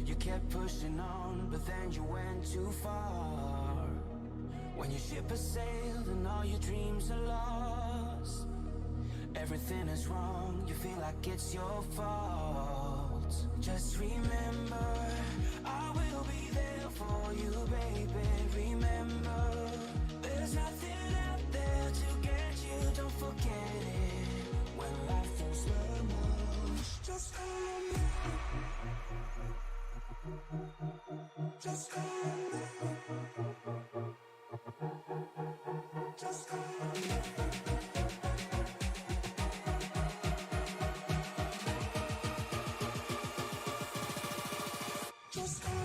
You kept pushing on, but then you went too far. When your ship has sailed and all your dreams are lost, everything is wrong, you feel like it's your fault. Just remember, I will be there for you, baby. Remember, there's nothing out there to get you, don't forget it. When life throws lemons, just call me. Just call me. Just call me. Just call me.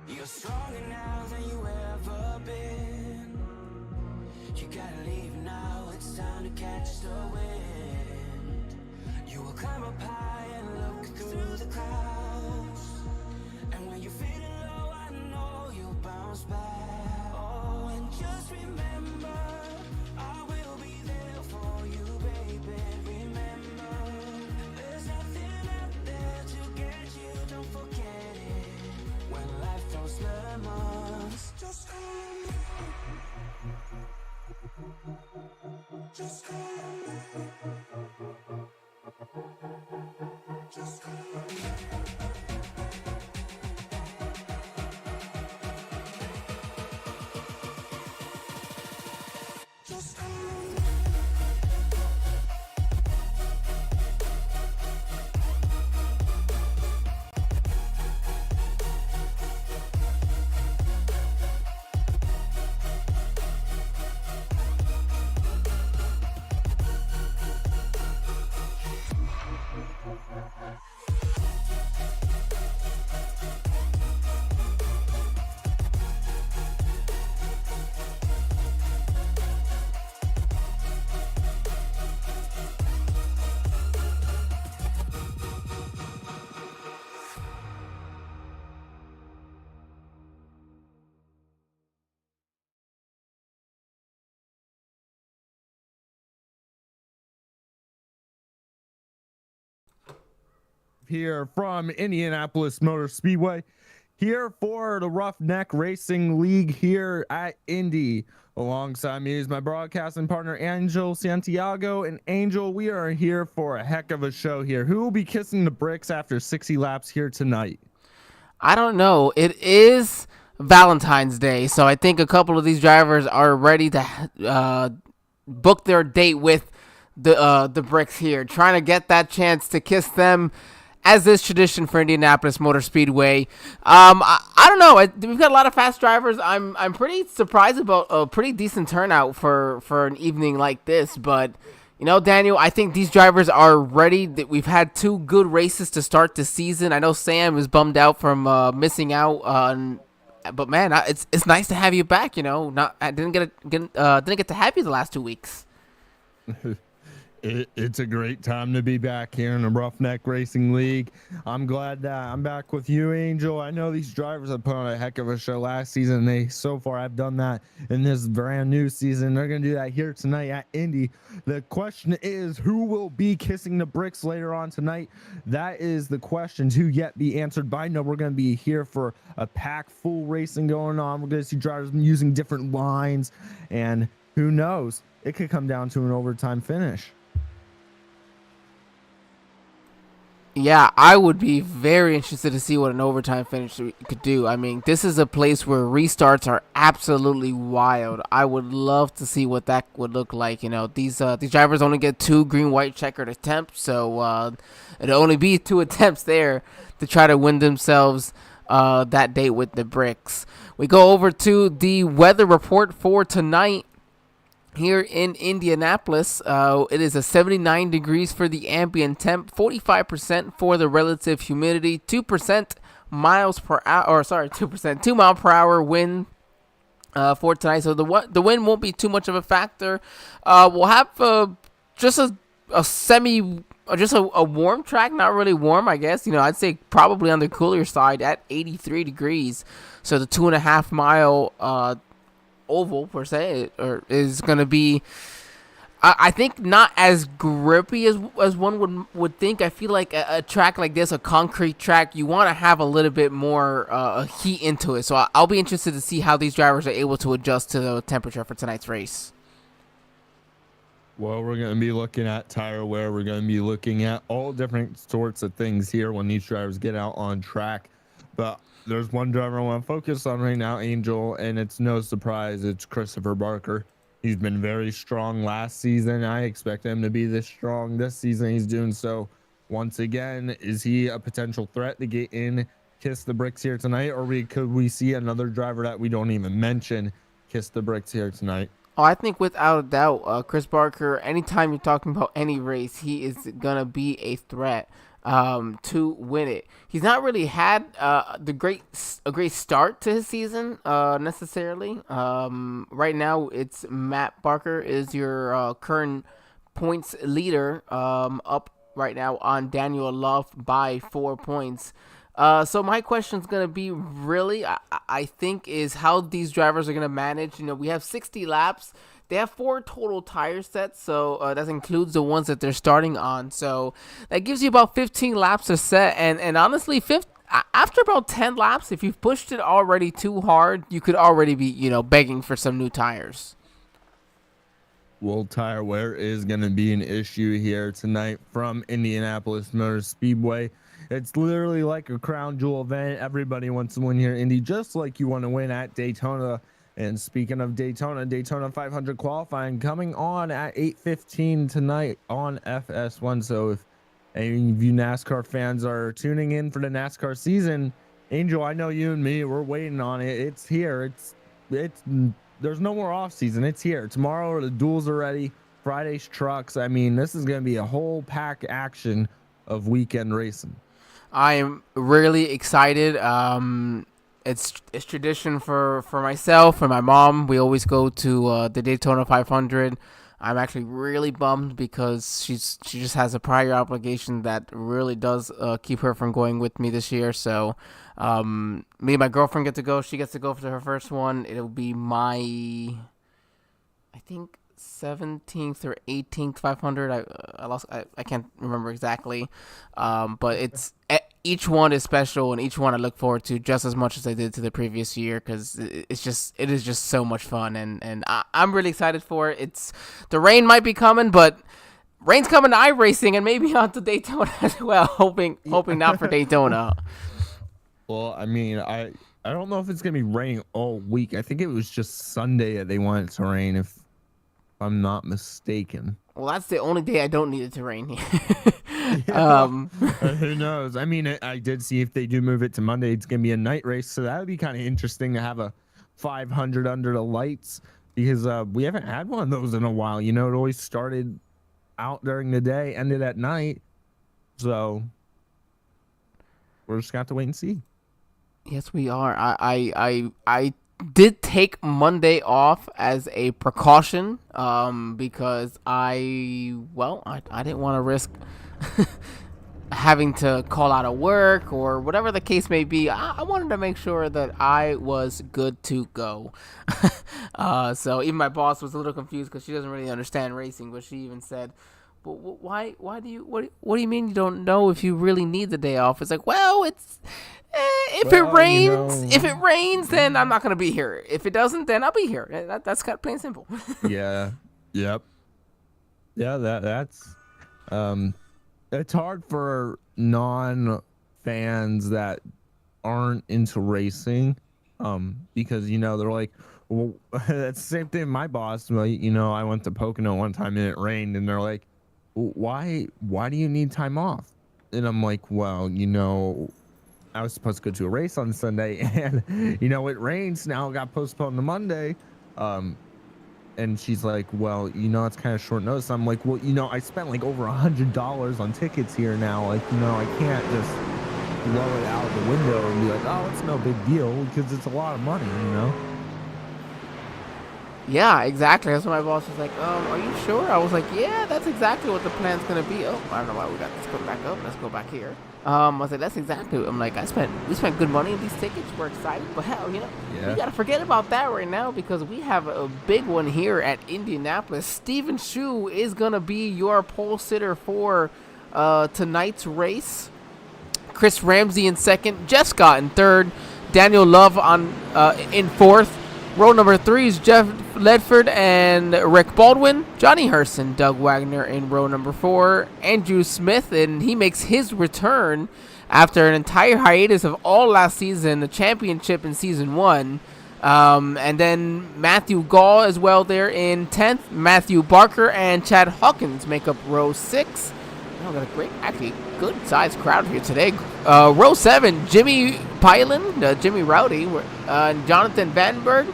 You're stronger now than you ever been. You gotta leave now, it's time to catch the wind. You will climb up high and look through the clouds, and when you're feeling low, I know you'll bounce back. Oh, and just remember, I will be there for you, baby. Remember, there's nothing out there to get you, don't forget it. When life throws lemons, just call me. Just call me. Just call me. Just call me. Here from Indianapolis Motor Speedway, here for the Ruff-Neck Racing League here at Indy. Alongside me is my broadcasting partner Angel Santiago. And Angel, we are here for a heck of a show here. Who will be kissing the bricks after 60 laps here tonight? I don't know. It is Valentine's Day, so I think a couple of these drivers are ready to book their date with the bricks here, trying to get that chance to kiss them, as is tradition for Indianapolis Motor Speedway. I don't know. We've got a lot of fast drivers. I'm pretty surprised about a pretty decent turnout for an evening like this. But, you know, Daniel, I think these drivers are ready. We've had two good races to start the season. I know Sam is bummed out from missing out on. But man, it's nice to have you back. You know, I didn't get to have you the last 2 weeks. It's a great time to be back here in the Ruff-Neck Racing League. I'm glad that I'm back with you, Angel. I know these drivers have put on a heck of a show last season. They so far have done that in this brand new season. They're going to do that here tonight at Indy. The question is, who will be kissing the bricks later on tonight? That is the question to yet be answered. But I know we're going to be here for a pack full racing going on. We're going to see drivers using different lines, and who knows? It could come down to an overtime finish. Yeah, I would be very interested to see what an overtime finish could do. I mean, this is a place where restarts are absolutely wild. I would love to see what that would look like. You know, these drivers only get 2 green-white checkered attempts, so it'll only be 2 attempts there to try to win themselves that date with the bricks. We go over to the weather report for tonight. Here in Indianapolis, it is a 79 degrees for the ambient temp, 45% for the relative humidity, 2% miles per hour, or sorry, 2%, 2 mile per hour wind for tonight. So the wind won't be too much of a factor. We'll have just a warm track, not really warm, I guess. I'd say probably on the cooler side at 83 degrees. So the 2.5 mile oval per se is going to be, I think, not as grippy as one would think. I feel like a track like this, a concrete track, you want to have a little bit more heat into it. So I'll be interested to see how these drivers are able to adjust to the temperature for tonight's race. Well, we're going to be looking at tire wear. We're going to be looking at all different sorts of things here when these drivers get out on track. But there's one driver I want to focus on right now, Angel, and it's no surprise. It's Christopher Barker. He's been very strong last season. I expect him to be this strong this season. He's doing so once again. Is he a potential threat to get in, kiss the bricks here tonight? Or could we see another driver that we don't even mention kiss the bricks here tonight? Oh, I think without a doubt, Chris Barker, anytime you're talking about any race, he is going to be a threat to win it. He's not really had a great start to his season necessarily. Right now, it's Matt Barker is your current points leader, up right now on Daniel Love by 4 points. So my question is going to be really, I think, is how these drivers are going to manage. We have 60 laps. They have 4 total tire sets, so that includes the ones that they're starting on. So that gives you about 15 laps to set. And honestly, after about 10 laps, if you've pushed it already too hard, you could already be, begging for some new tires. Well, tire wear is going to be an issue here tonight from Indianapolis Motor Speedway. It's literally like a crown jewel event. Everybody wants to win here, Indy, just like you want to win at Daytona. And speaking of Daytona 500 qualifying coming on at 8:15 tonight on FS1. So if any of you NASCAR fans are tuning in for the NASCAR season, Angel, I know you and me, we're waiting on it. It's here. There's no more off season. It's here. Tomorrow the duels are ready. Friday's trucks. I mean, this is going to be a whole pack action of weekend racing. I am really excited. It's tradition for myself and my mom. We always go to the Daytona 500. I'm actually really bummed because she just has a prior obligation that really does keep her from going with me this year. So me and my girlfriend get to go. She gets to go for her first one. It'll be my, I think, 17th or 18th 500. I can't remember exactly, but it's each one is special, and each one I look forward to just as much as I did to the previous year, because it is just so much fun, and I'm really excited for it. The rain might be coming, but rain's coming to iRacing and maybe on to Daytona as well. Hoping not for Daytona. Well, I mean, I don't know if it's gonna be raining all week. I think it was just Sunday that they wanted it to rain, if I'm not mistaken. Well, that's the only day I don't need it to rain here. Who knows? I mean, I did see if they do move it to Monday, it's going to be a night race. So that would be kind of interesting to have a 500 under the lights, because we haven't had one of those in a while. It always started out during the day, ended at night. So we're just going to have to wait and see. Yes, we are. I did take Monday off as a precaution because I didn't want to risk having to call out of work or whatever the case may be. I wanted to make sure that I was good to go. So even my boss was a little confused because she doesn't really understand racing, but she even said, "But why do you mean you don't know if you really need the day off?" It's like, well, it's if it rains, then I'm not gonna be here. If it doesn't, then I'll be here. That's kind of plain and simple. Yeah. Yep. Yeah. That's it's hard for non-fans that aren't into racing, because they're like, well, that's the same thing. My boss, I went to Pocono one time and it rained, and they're like, why do you need time off? And I'm like, well, I was supposed to go to a race on Sunday, and you know, it rains now. It got postponed to Monday. And she's like, well, you know, it's kind of short notice. I'm like, well, you know, I spent like over $100 on tickets here now. Like, you know, I can't just blow it out of the window and be like, oh, it's no big deal, because it's a lot of money, you know? Yeah, exactly. That's when my boss was like, are you sure? I was like, yeah, that's exactly what the plan's going to be. Oh, I don't know why we got this. Go back up. Let's go back here. I was like, that's exactly what I'm like, we spent good money on these tickets. We're excited, but hell, you know, we got to forget about that right now, because we have a big one here at Indianapolis. Steven Shu is going to be your pole sitter for tonight's race. Chris Ramsey in second, Jeff Scott in third, Daniel Love in fourth. Row number 3 is Jeff Ledford and Rick Baldwin. Johnny Herson, Doug Wagner in row number 4. Andrew Smith, and he makes his return after an entire hiatus of all last season, the championship in season 1. And then Matthew Gall as well there in 10th. Matthew Barker and Chad Hawkins make up row 6. Oh, got a great, actually good-sized crowd here today. Row 7, Jimmy Pylan, Jimmy Rowdy, Jonathan Vandenberg,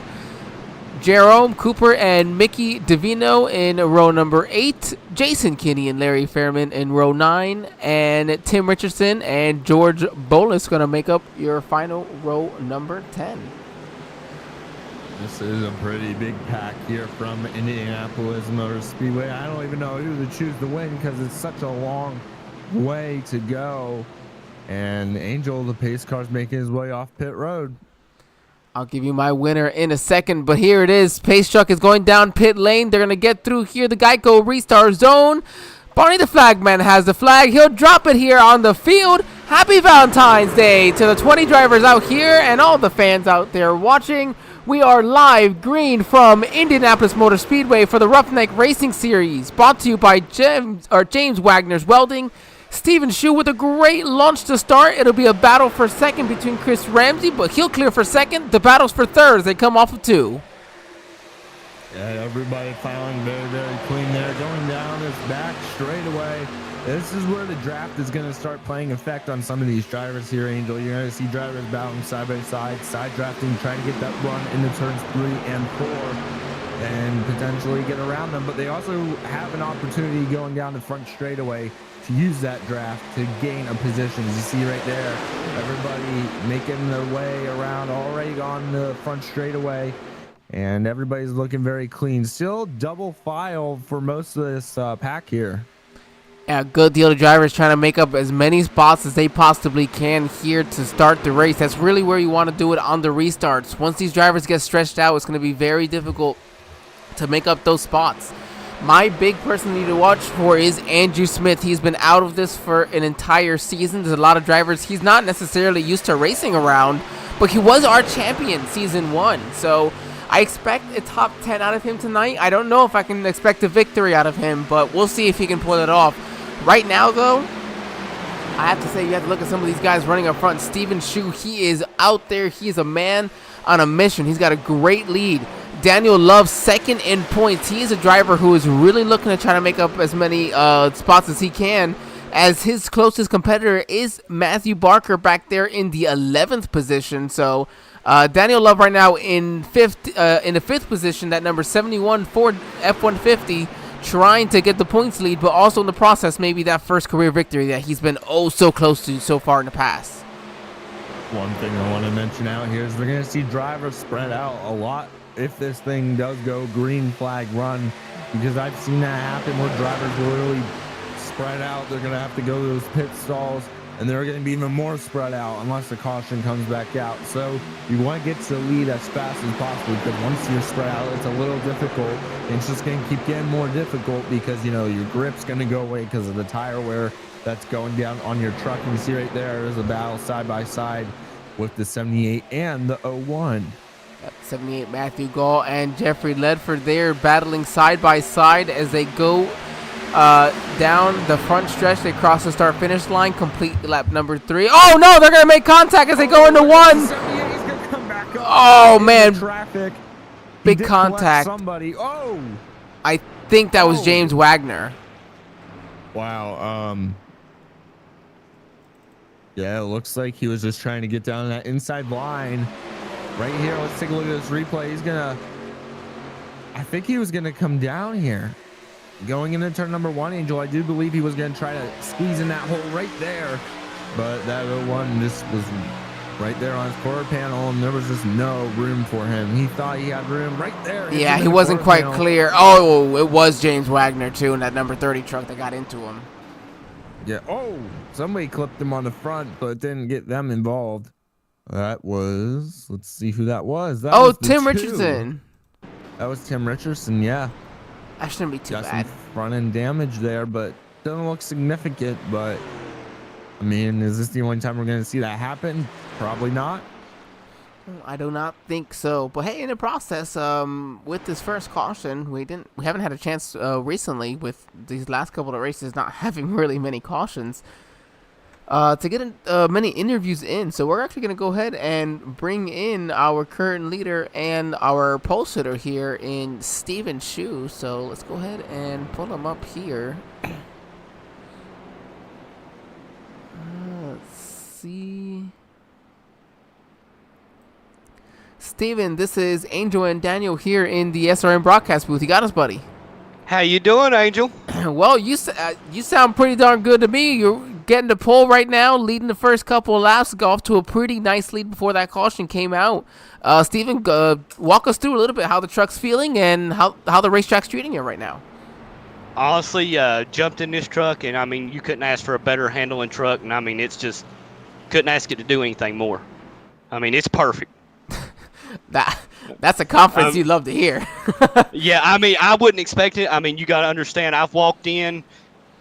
Jerome Cooper and Mickey Davino in row number 8. Jason Kinney and Larry Fairman in row 9. And Tim Richardson and George Bolus going to make up your final row number 10. This is a pretty big pack here from Indianapolis Motor Speedway. I don't even know who to choose to win, because it's such a long way to go. And Angel, the pace car's making his way off pit road. I'll give you my winner in a second, but here it is. Pace truck is going down pit lane. They're going to get through here. The Geico restart zone. Barney the Flagman has the flag. He'll drop it here on the field. Happy Valentine's Day to the 20 drivers out here and all the fans out there watching. We are live green from Indianapolis Motor Speedway for the Ruff-Neck Racing Series, brought to you by James Wagner's Welding. Steven Shu with a great launch to start. It'll be a battle for second between Chris Ramsey, but he'll clear for second. The battle's for third as they come off of 2. Yeah, everybody filing very, very clean there. Going down this back straightaway. This is where the draft is going to start playing effect on some of these drivers here, Angel. You're going to see drivers battling side by side drafting, trying to get that run into turns 3 and 4 and potentially get around them. But they also have an opportunity going down the front straightaway to use that draft to gain a position. As you see right there, everybody making their way around, already on the front straightaway, and everybody's looking very clean. Still double file for most of this pack here. Yeah, good deal of drivers trying to make up as many spots as they possibly can here to start the race. That's really where you want to do it on the restarts. Once these drivers get stretched out, it's going to be very difficult to make up those spots. My big person to watch for is Andrew Smith. He's been out of this for an entire season. There's a lot of drivers he's not necessarily used to racing around, but he was our champion season 1. So I expect a top 10 out of him tonight. I don't know if I can expect a victory out of him, but we'll see if he can pull it off. Right now, though, I have to say you have to look at some of these guys running up front. Steven Shu, he is out there. He is a man on a mission. He's got a great lead. Daniel Love, second in points. He is a driver who is really looking to try to make up as many spots as he can, as his closest competitor is Matthew Barker back there in the 11th position. So Daniel Love right now in the 5th position, that number 71 Ford F-150, trying to get the points lead, but also in the process maybe that first career victory that he's been oh so close to so far in the past. One thing I want to mention out here is we're going to see drivers spread out a lot if this thing does go green flag run, because I've seen that happen where drivers will really spread out. They're going to have to go to those pit stalls, and they're going to be even more spread out unless the caution comes back out. So you want to get to the lead as fast as possible, because once you're spread out, it's a little difficult. And it's just going to keep getting more difficult because, you know, your grip's going to go away because of the tire wear that's going down on your truck. And you see right there's a battle side by side with the 78 and the 01. 78 Matthew Gall and Jeffrey Ledford there battling side by side as they go down the front stretch. They cross the start finish line, complete lap number 3. Oh no, they're gonna make contact as they go into 1. Oh man, traffic. Big contact. Somebody. Oh, I think that was James Wagner. Wow. Yeah, it looks like he was just trying to get down that inside line. Right here, let's take a look at this replay. I think he was gonna come down here. Going into turn number 1, Angel, I do believe he was gonna try to squeeze in that hole right there. But that 01 just was right there on his quarter panel, and there was just no room for him. He thought he had room right there. Yeah, he wasn't quite clear. Oh, it was James Wagner, too, in that number 30 truck that got into him. Yeah. Oh, somebody clipped him on the front, but didn't get them involved. That was, let's see who that was. That was Tim Richardson. That was Tim Richardson, yeah. That shouldn't be too Got bad. some front end damage there, but doesn't look significant. But I mean, is this the only time we're going to see that happen? Probably not. I do not think so. But hey, in the process, with this first caution, we haven't had a chance recently with these last couple of races not having really many cautions to get many interviews in. So we're actually going to go ahead and bring in our current leader and our pole sitter here in Steven Shu. So let's go ahead and pull him up here. Let's see. Steven, this is Angel and Daniel here in the SRM broadcast booth. You got us, buddy. How you doing, Angel? Well, you sound pretty darn good to me. You're getting the pole right now, leading the first couple of laps. Got off to a pretty nice lead before that caution came out. Steven, walk us through a little bit how the truck's feeling and how the racetrack's treating you right now. Honestly, jumped in this truck, and I mean, you couldn't ask for a better handling truck, and I mean, it's just couldn't ask it to do anything more. I mean, it's perfect. That's a confidence you'd love to hear. Yeah, I mean, I wouldn't expect it. I mean, you got to understand, I've walked in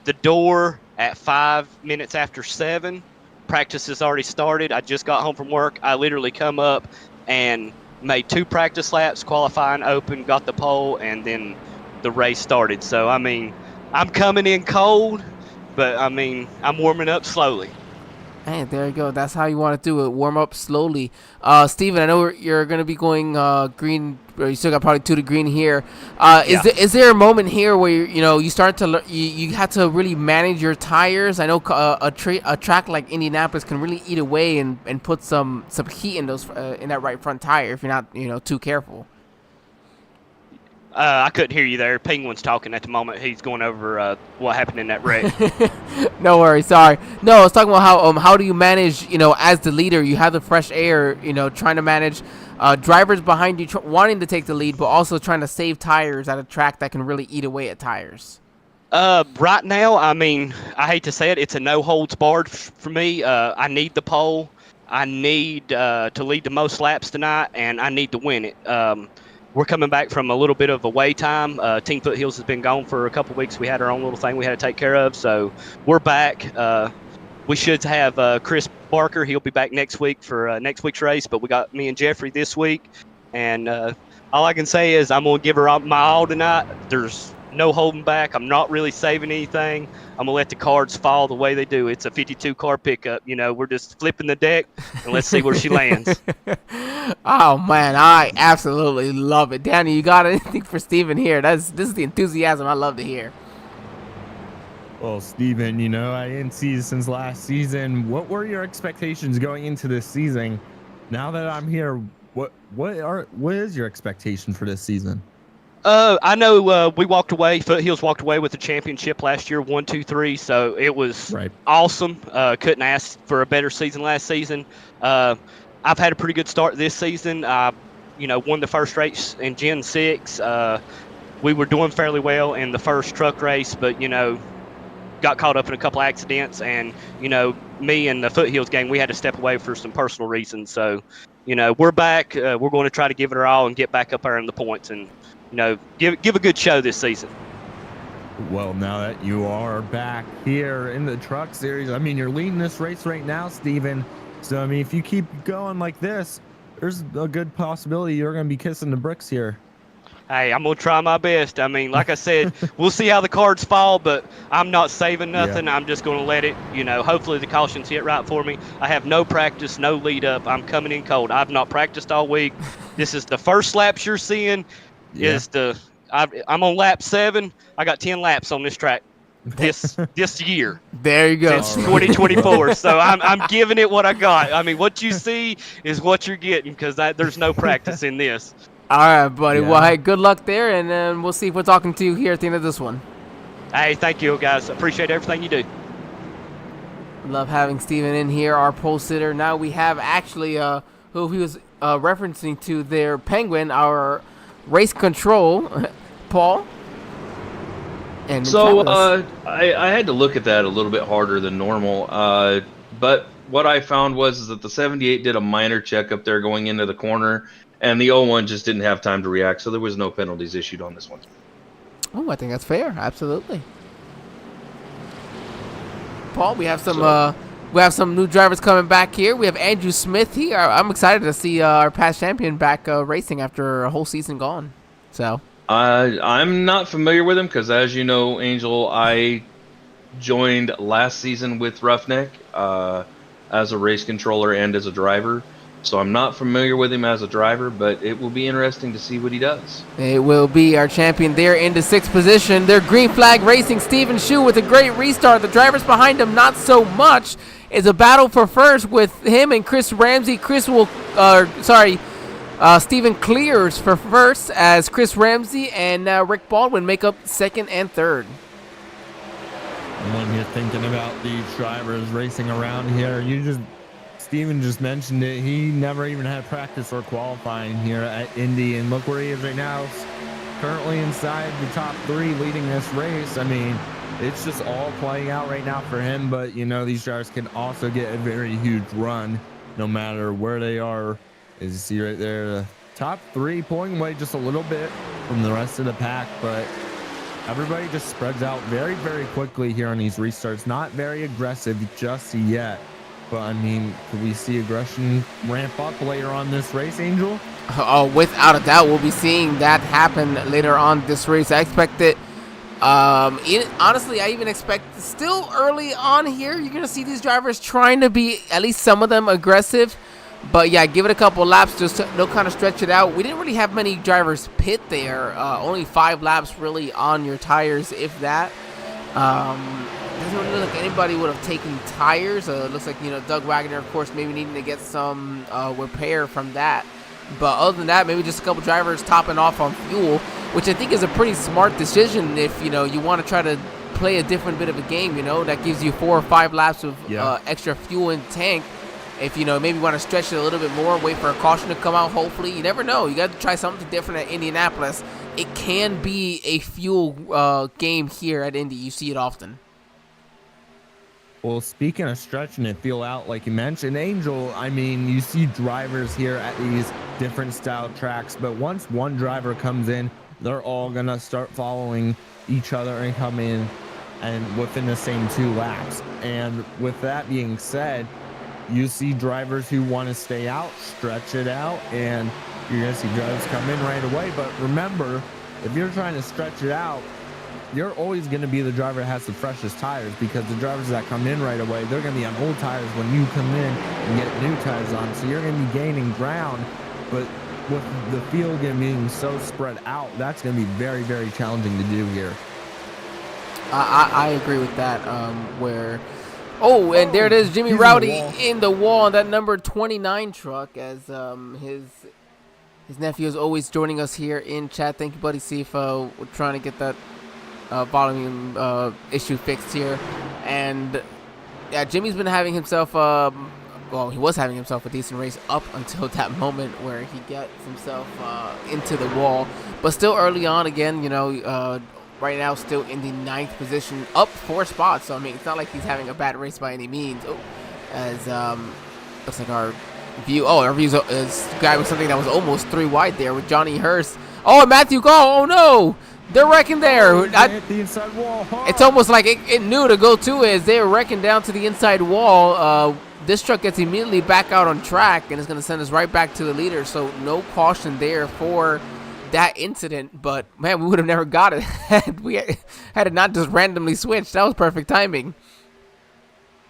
the door at 5 minutes after 7. Practice has already started. I just got home from work. I literally come up and made 2 practice laps, qualifying, open, got the pole, and then the race started. So, I mean, I'm coming in cold, but, I mean, I'm warming up slowly. Hey, there you go. That's how you want to do it. Warm up slowly. Steven, I know you're going to be going green. Or you still got probably 2 to green here. Is there a moment here where you start to you have to really manage your tires? I know a track like Indianapolis can really eat away and put some heat in those in that right front tire if you're not too careful. I couldn't hear you there. Penguin's talking at the moment. He's going over what happened in that wreck. No worries. Sorry. No, I was talking about how do you manage, as the leader, you have the fresh air, trying to manage drivers behind you wanting to take the lead, but also trying to save tires at a track that can really eat away at tires. Right now, I mean, I hate to say it, it's a no holds barred for me. I need the pole. I need to lead the most laps tonight, and I need to win it. We're coming back from a little bit of away time. Team Foothills has been gone for a couple weeks. We had our own little thing we had to take care of, so we're back. We should have Chris Barker. He'll be back next week for next week's race, but we got me and Jeffrey this week. And all I can say is I'm going to give her my all tonight. There's no holding back. I'm not really saving anything. I'm going to let the cards fall the way they do. It's a 52 car pickup. We're just flipping the deck, and let's see where she lands. Oh, man, I absolutely love it. Danny, you got anything for Steven here? This is the enthusiasm I love to hear. Well, Steven, I didn't see you since last season. What were your expectations going into this season? Now that I'm here, what is your expectation for this season? I know we walked away. Foothills walked away with the championship last year, 1, 2, 3. So it was awesome. Couldn't ask for a better season last season. I've had a pretty good start this season. I, won the first race in Gen 6. We were doing fairly well in the first truck race, but got caught up in a couple accidents, and me and the Foothills gang, we had to step away for some personal reasons. So we're back. We're going to try to give it our all and get back up there in the points and give a good show this season. Well, now that you are back here in the truck series, I mean, you're leading this race right now, Steven. So, I mean, if you keep going like this, there's a good possibility you're going to be kissing the bricks here. Hey, I'm going to try my best. I mean, like I said, we'll see how the cards fall, but I'm not saving nothing. Yeah. I'm just going to let it, hopefully the cautions hit right for me. I have no practice, no lead up. I'm coming in cold. I've not practiced all week. This is the first laps you're seeing. Yeah. I'm on lap 7. I got 10 laps on this track. this year. There you go. Since 2024. So I'm giving it what I got. I mean, what you see is what you're getting because there's no practice in this. All right, buddy. Yeah. Well, hey, good luck there, and then we'll see if we're talking to you here at the end of this one. Hey, thank you, guys. Appreciate everything you do. Love having Steven in here, our pole sitter. Now we have actually who he was referencing to their Penguin, our race control, Paul. And So I had to look at that a little bit harder than normal, but what I found was that the 78 did a minor check up there going into the corner, and the 01 just didn't have time to react, so there was no penalties issued on this one. Oh, I think that's fair. Absolutely. Paul, we have some new drivers coming back here. We have Andrew Smith here. I'm excited to see our past champion back racing after a whole season gone. So I'm not familiar with him because, as you know, Angel, I joined last season with Ruff-Neck as a race controller and as a driver. So I'm not familiar with him as a driver, but it will be interesting to see what he does. It will be our champion there in the 6th position. They're Green Flag Racing. Stephen Shu with a great restart. The drivers behind him, not so much. It's a battle for first with him and Chris Ramsey. Stephen clears for first as Chris Ramsey and Rick Baldwin make up 2nd and 3rd. When you're thinking about these drivers racing around here, Steven just mentioned it. He never even had practice or qualifying here at Indy, and look where he is right now. Currently inside the top 3 leading this race. I mean, it's just all playing out right now for him, but these drivers can also get a very huge run no matter where they are. As you see right there, the top 3 pulling away just a little bit from the rest of the pack, but everybody just spreads out very, very quickly here on these restarts. Not very aggressive just yet. But I mean, could we see aggression ramp up later on this race, Angel? Oh, without a doubt, we'll be seeing that happen later on this race. I expect it. Honestly, I even expect still early on here, you're going to see these drivers trying to be, at least some of them, aggressive. But yeah, give it a couple laps just to they'll kind of stretch it out. We didn't really have many drivers pit there. Only 5 laps really on your tires, if that. Doesn't really look like anybody would have taken tires. It looks like, Doug Wagoner, of course, maybe needing to get some repair from that. But other than that, maybe just a couple drivers topping off on fuel, which I think is a pretty smart decision if, you want to try to play a different bit of a game, that gives you 4 or 5 laps of extra fuel in the tank. If, maybe want to stretch it a little bit more, wait for a caution to come out, hopefully. You never know. You got to try something different at Indianapolis. It can be a fuel game here at Indy. You see it often. Well, speaking of stretching it, feel out, like you mentioned, Angel, I mean, you see drivers here at these different style tracks, but once one driver comes in, they're all going to start following each other and come in and within the same 2 laps. And with that being said, you see drivers who want to stay out, stretch it out, and you're going to see drivers come in right away. But remember, if you're trying to stretch it out, you're always going to be the driver that has the freshest tires, because the drivers that come in right away, they're going to be on old tires when you come in and get new tires on. So you're going to be gaining ground, but with the field being so spread out, that's going to be very, very challenging to do here. I agree with that. And there it is, Jimmy Rowdy in the wall on that number 29 truck, as his nephew is always joining us here in chat. Thank you, buddy CFO. We're trying to get that volume issue fixed here. And yeah, Jimmy's been having himself he was having himself a decent race up until that moment where he gets himself into the wall. But still early on, again, right now still in the 9th position, up 4 spots. So I mean, it's not like he's having a bad race by any means. Looks like our view is grabbing something that was almost 3 wide there with Johnny Hurst. Oh, Matthew Gall. Oh no, they're wrecking there. The inside wall. It's almost like it knew to go to it as they were wrecking down to the inside wall. This truck gets immediately back out on track, and it's going to send us right back to the leader. So no caution there for that incident. But man, we would have never got it had it not just randomly switched. That was perfect timing.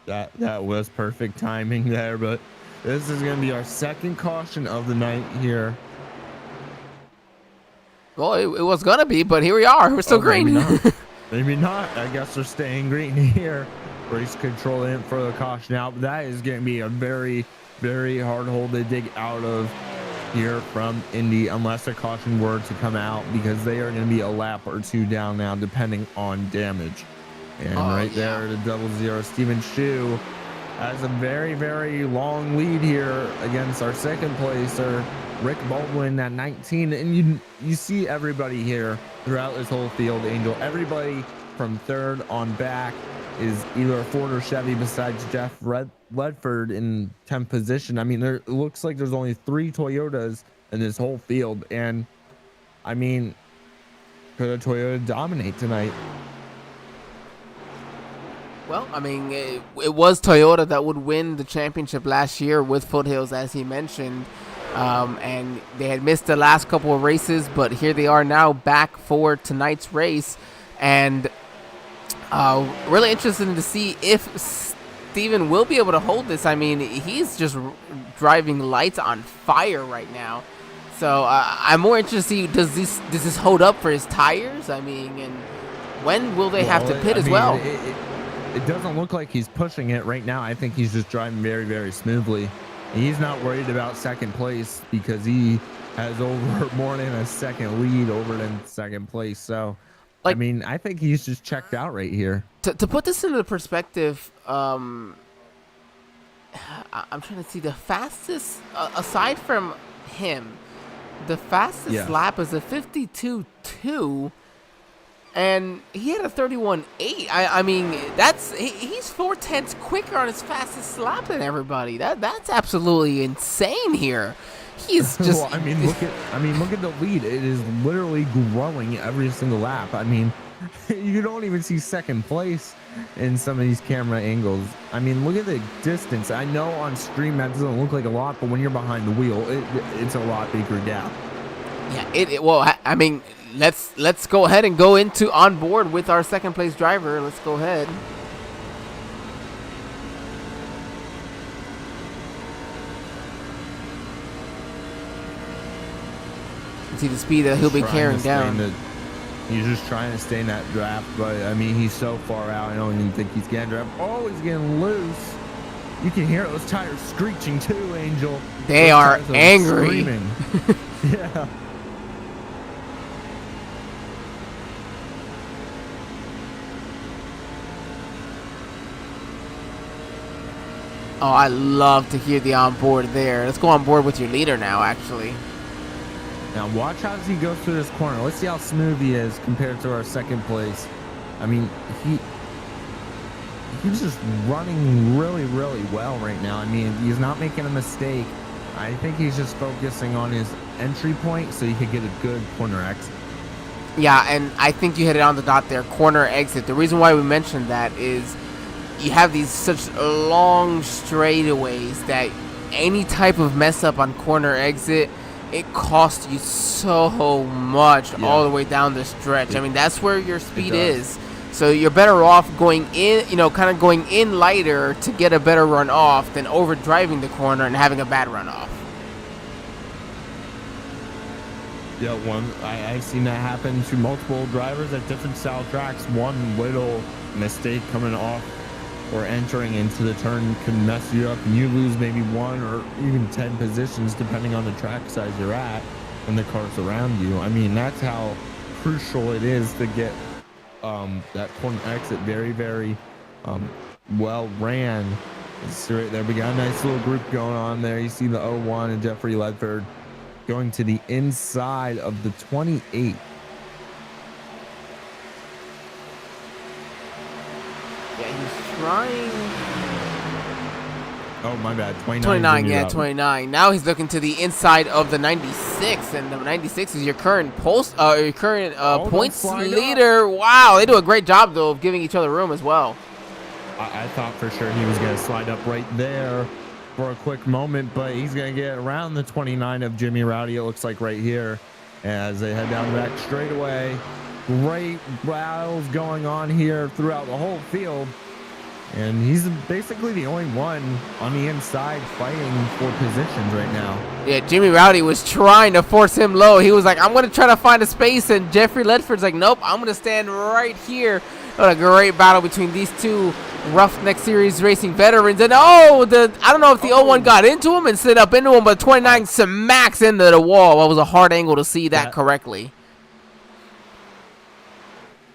That was perfect timing there. But this is going to be our 2nd caution of the night here. Well, it was going to be, but here we are. We're still green. Maybe not. I guess they're staying green here. Race control in for the caution out. But that is going to be a very, very hard hole to dig out of here from Indy, unless a caution were to come out, because they are going to be a lap or two down now, depending on damage. And there, the 00 Steven Shu has a very, very long lead here against our second placer, Rick Baldwin, at 19. And you see everybody here throughout this whole field, Angel. Everybody from third on back is either a Ford or Chevy, besides Jeff Ledford in 10th position. I mean, it looks like there's only 3 Toyotas in this whole field. And I mean, could a Toyota dominate tonight? Well, I mean, it was Toyota that would win the championship last year with Foothills, as he mentioned. And they had missed the last couple of races, but here they are now back for tonight's race. And really interested to see if Steven will be able to hold this. I mean, he's just driving lights on fire right now. So I'm more interested to see, does this hold up for his tires? I mean, and when will they have to pit as well? It doesn't look like he's pushing it right now. I think he's just driving very, very smoothly. He's not worried about second place because he has over more than a second lead over than second place. So, I mean, I think he's just checked out right here. To put this into perspective, I'm trying to see the fastest, aside from him, the fastest lap is a 52.2. And he had a 31.8. I mean, he's 4/10 quicker on his fastest lap than everybody. That's absolutely insane here. He's just. Well, I mean, look at the lead. It is literally growing every single lap. I mean, you don't even see second place in some of these camera angles. I mean, look at the distance. I know on stream that doesn't look like a lot, but when you're behind the wheel, it's a lot bigger gap. Yeah. Well, I mean. Let's go ahead and go into on board with our second place driver. Let's go ahead. See the speed that he'll be carrying down. He's just trying to stay in that draft, but I mean, he's so far out. I don't even think he's getting draft. Oh, he's getting loose. You can hear those tires screeching too, Angel. They are angry. Yeah. Oh, I love to hear the onboard there. Let's go on board with your leader now, actually. Now watch how he goes through this corner. Let's see how smooth he is compared to our second place. I mean, he's just running really, really well right now. I mean, he's not making a mistake. I think he's just focusing on his entry point so he could get a good corner exit. Yeah, and I think you hit it on the dot there, corner exit. The reason why we mentioned that is you have these such long straightaways that any type of mess up on corner exit, it costs you so much all the way down the stretch. I mean, that's where your speed is. So you're better off going in, kind of going in lighter to get a better run off than overdriving the corner and having a bad run off. Yeah, I've seen that happen to multiple drivers at different style tracks. One little mistake coming off or entering into the turn can mess you up, and you lose maybe 1 or even 10 positions depending on the track size you're at and the cars around you. I mean, that's how crucial it is to get that corner exit very, very well ran. See right there, we got a nice little group going on there. You see the 01 and Jeffrey Ledford going to the inside of the 28. Trying. Oh, my bad. 29, yeah, 29. Now he's looking to the inside of the 96, and the 96 is your current points leader. Wow, they do a great job though of giving each other room as well. I thought for sure he was going to slide up right there for a quick moment, but he's going to get around the 29 of Jimmy Rowdy. It looks like right here as they head down the back straightaway. Great battles going on here throughout the whole field. And he's basically the only one on the inside fighting for positions right now. Yeah, Jimmy Rowdy was trying to force him low. He was like, I'm going to try to find a space. And Jeffrey Ledford's like, nope, I'm going to stand right here. What a great battle between these two Ruff-Neck Series racing veterans. And I don't know if the 01 got into him and slid up into him, but 29 smacks into the wall. That was a hard angle to see that correctly.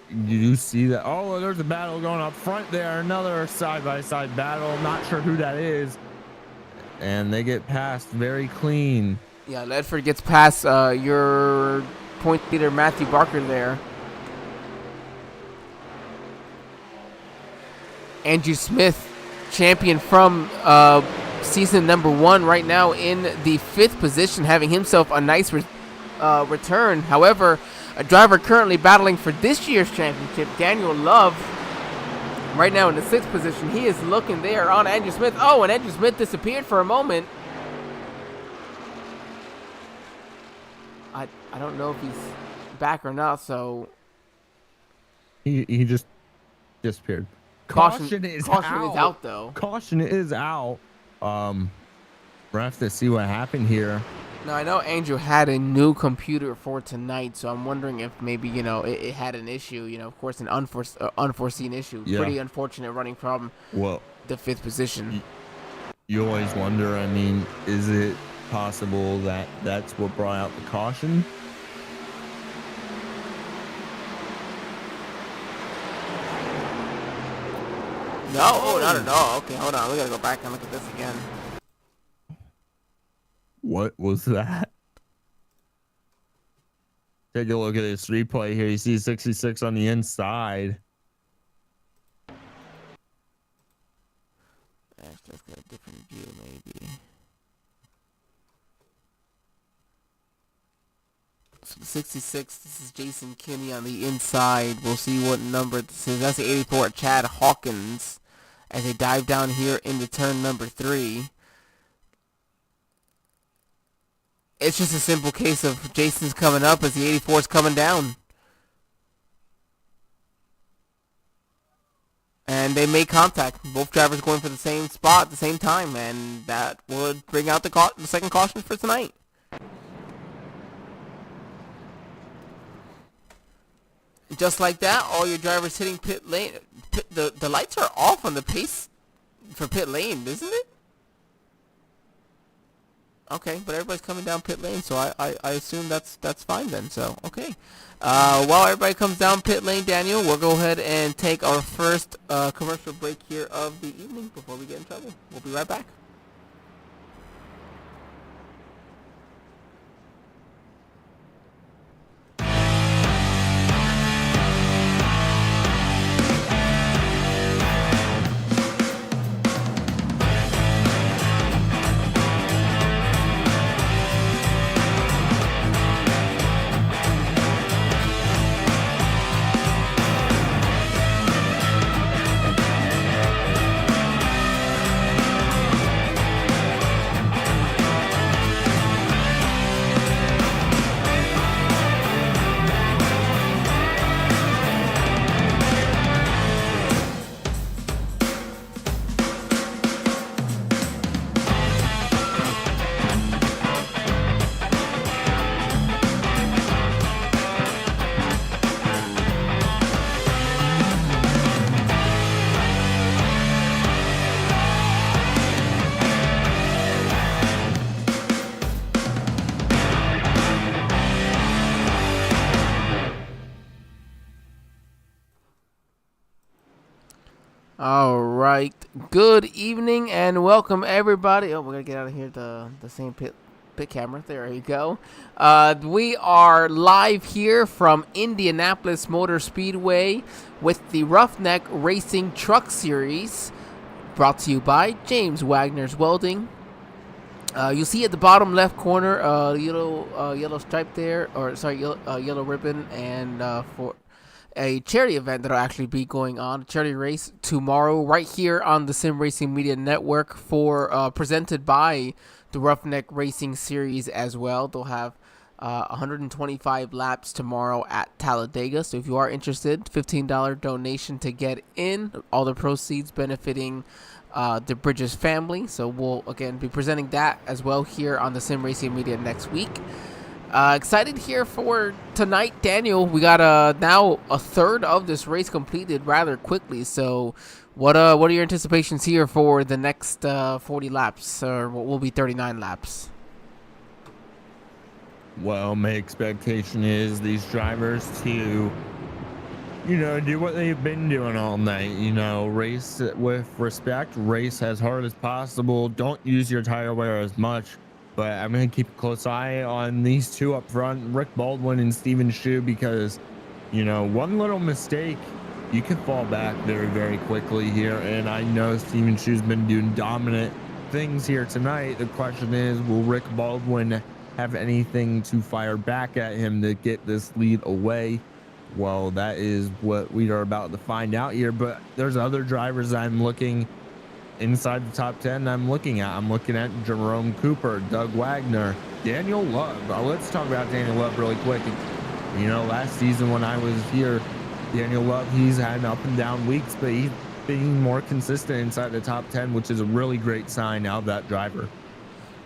You see that? Oh, there's a battle going up front there. Another side-by-side battle. Not sure who that is. And they get past very clean. Yeah, Ledford gets past your point leader, Matthew Barker there. Andrew Smith, champion from season number 1, right now in the 5th position, having himself a nice return. However, a driver currently battling for this year's championship, Daniel Love, right now in the 6th position. He is looking there on Andrew Smith. Oh, and Andrew Smith disappeared for a moment. I don't know if he's back or not, so... He just disappeared. Caution is out, though. Caution is out. We'll have to see what happened here. Now, I know Andrew had a new computer for tonight, so I'm wondering if maybe, it had an issue. Of course, an unforeseen issue. Yeah. Pretty unfortunate running from the 5th position. You always wonder, I mean, is it possible that that's what brought out the caution? No, not at all. Okay, hold on. We gotta go back and look at this again. What was that? Take a look at this replay here. You see 66 on the inside. Let's just get a different view, maybe. So 66, this is Jason Kinney on the inside. We'll see what number this is. That's the 84, Chad Hawkins, as they dive down here into turn number 3. It's just a simple case of Jason's coming up as the 84 is coming down. And they make contact. Both drivers going for the same spot at the same time, and that would bring out the second caution for tonight. Just like that, all your drivers hitting pit lane. The lights are off on the pace for pit lane, isn't it? Okay, but everybody's coming down pit lane, so I assume that's fine then. So, okay. While everybody comes down pit lane, Daniel, we'll go ahead and take our first commercial break here of the evening before we get in trouble. We'll be right back. All right. Good evening and welcome everybody. Oh, we're gonna get out of here the same pit camera. There you go. We are live here from Indianapolis Motor Speedway with the Ruff-Neck Racing Truck Series, brought to you by James Wagner's Welding. You'll see at the bottom left corner, yellow stripe there, or sorry, yellow ribbon, and for a charity event that'll actually be going on, a charity race tomorrow, right here on the Sim Racing Media Network, for presented by the Ruff-Neck Racing Series as well. They'll have 125 laps tomorrow at Talladega. So if you are interested, $15 donation to get in. All the proceeds benefiting the Bridges family. So we'll again be presenting that as well here on the Sim Racing Media next week. Excited here for tonight, Daniel. We got now a third of this race completed rather quickly. So what are your anticipations here for the next 40 laps, or what will be 39 laps? Well, my expectation is these drivers to, do what they've been doing all night. Race with respect, race as hard as possible. Don't use your tire wear as much. But I'm going to keep a close eye on these two up front, Rick Baldwin and Steven Shu, because, one little mistake, you can fall back very, very quickly here. And I know Steven Shu's been doing dominant things here tonight. The question is, will Rick Baldwin have anything to fire back at him to get this lead away? Well, that is what we are about to find out here. But there's other drivers I'm looking inside the top 10 I'm looking at Jerome Cooper, Doug Wagner, Daniel Love. Let's talk about Daniel Love really quick. Last season when I was here, Daniel Love, he's had up and down weeks, but he's being more consistent inside the top 10, which is a really great sign out of that driver.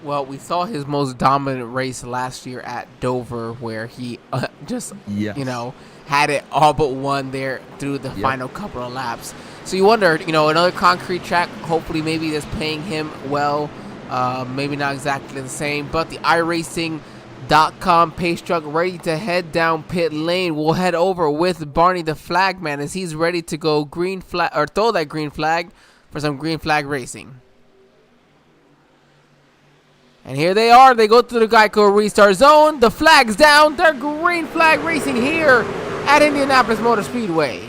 Well, we saw his most dominant race last year at Dover, where he had it all but won there through the final couple of laps. So you wonder, another concrete track, hopefully maybe that's paying him well. Maybe not exactly the same, but the iRacing.com pace truck ready to head down pit lane. We'll head over with Barney the Flagman as he's ready to go green flag, or throw that green flag for some green flag racing. And here they are. They go through the Geico restart zone. The flag's down. They're green flag racing here at Indianapolis Motor Speedway.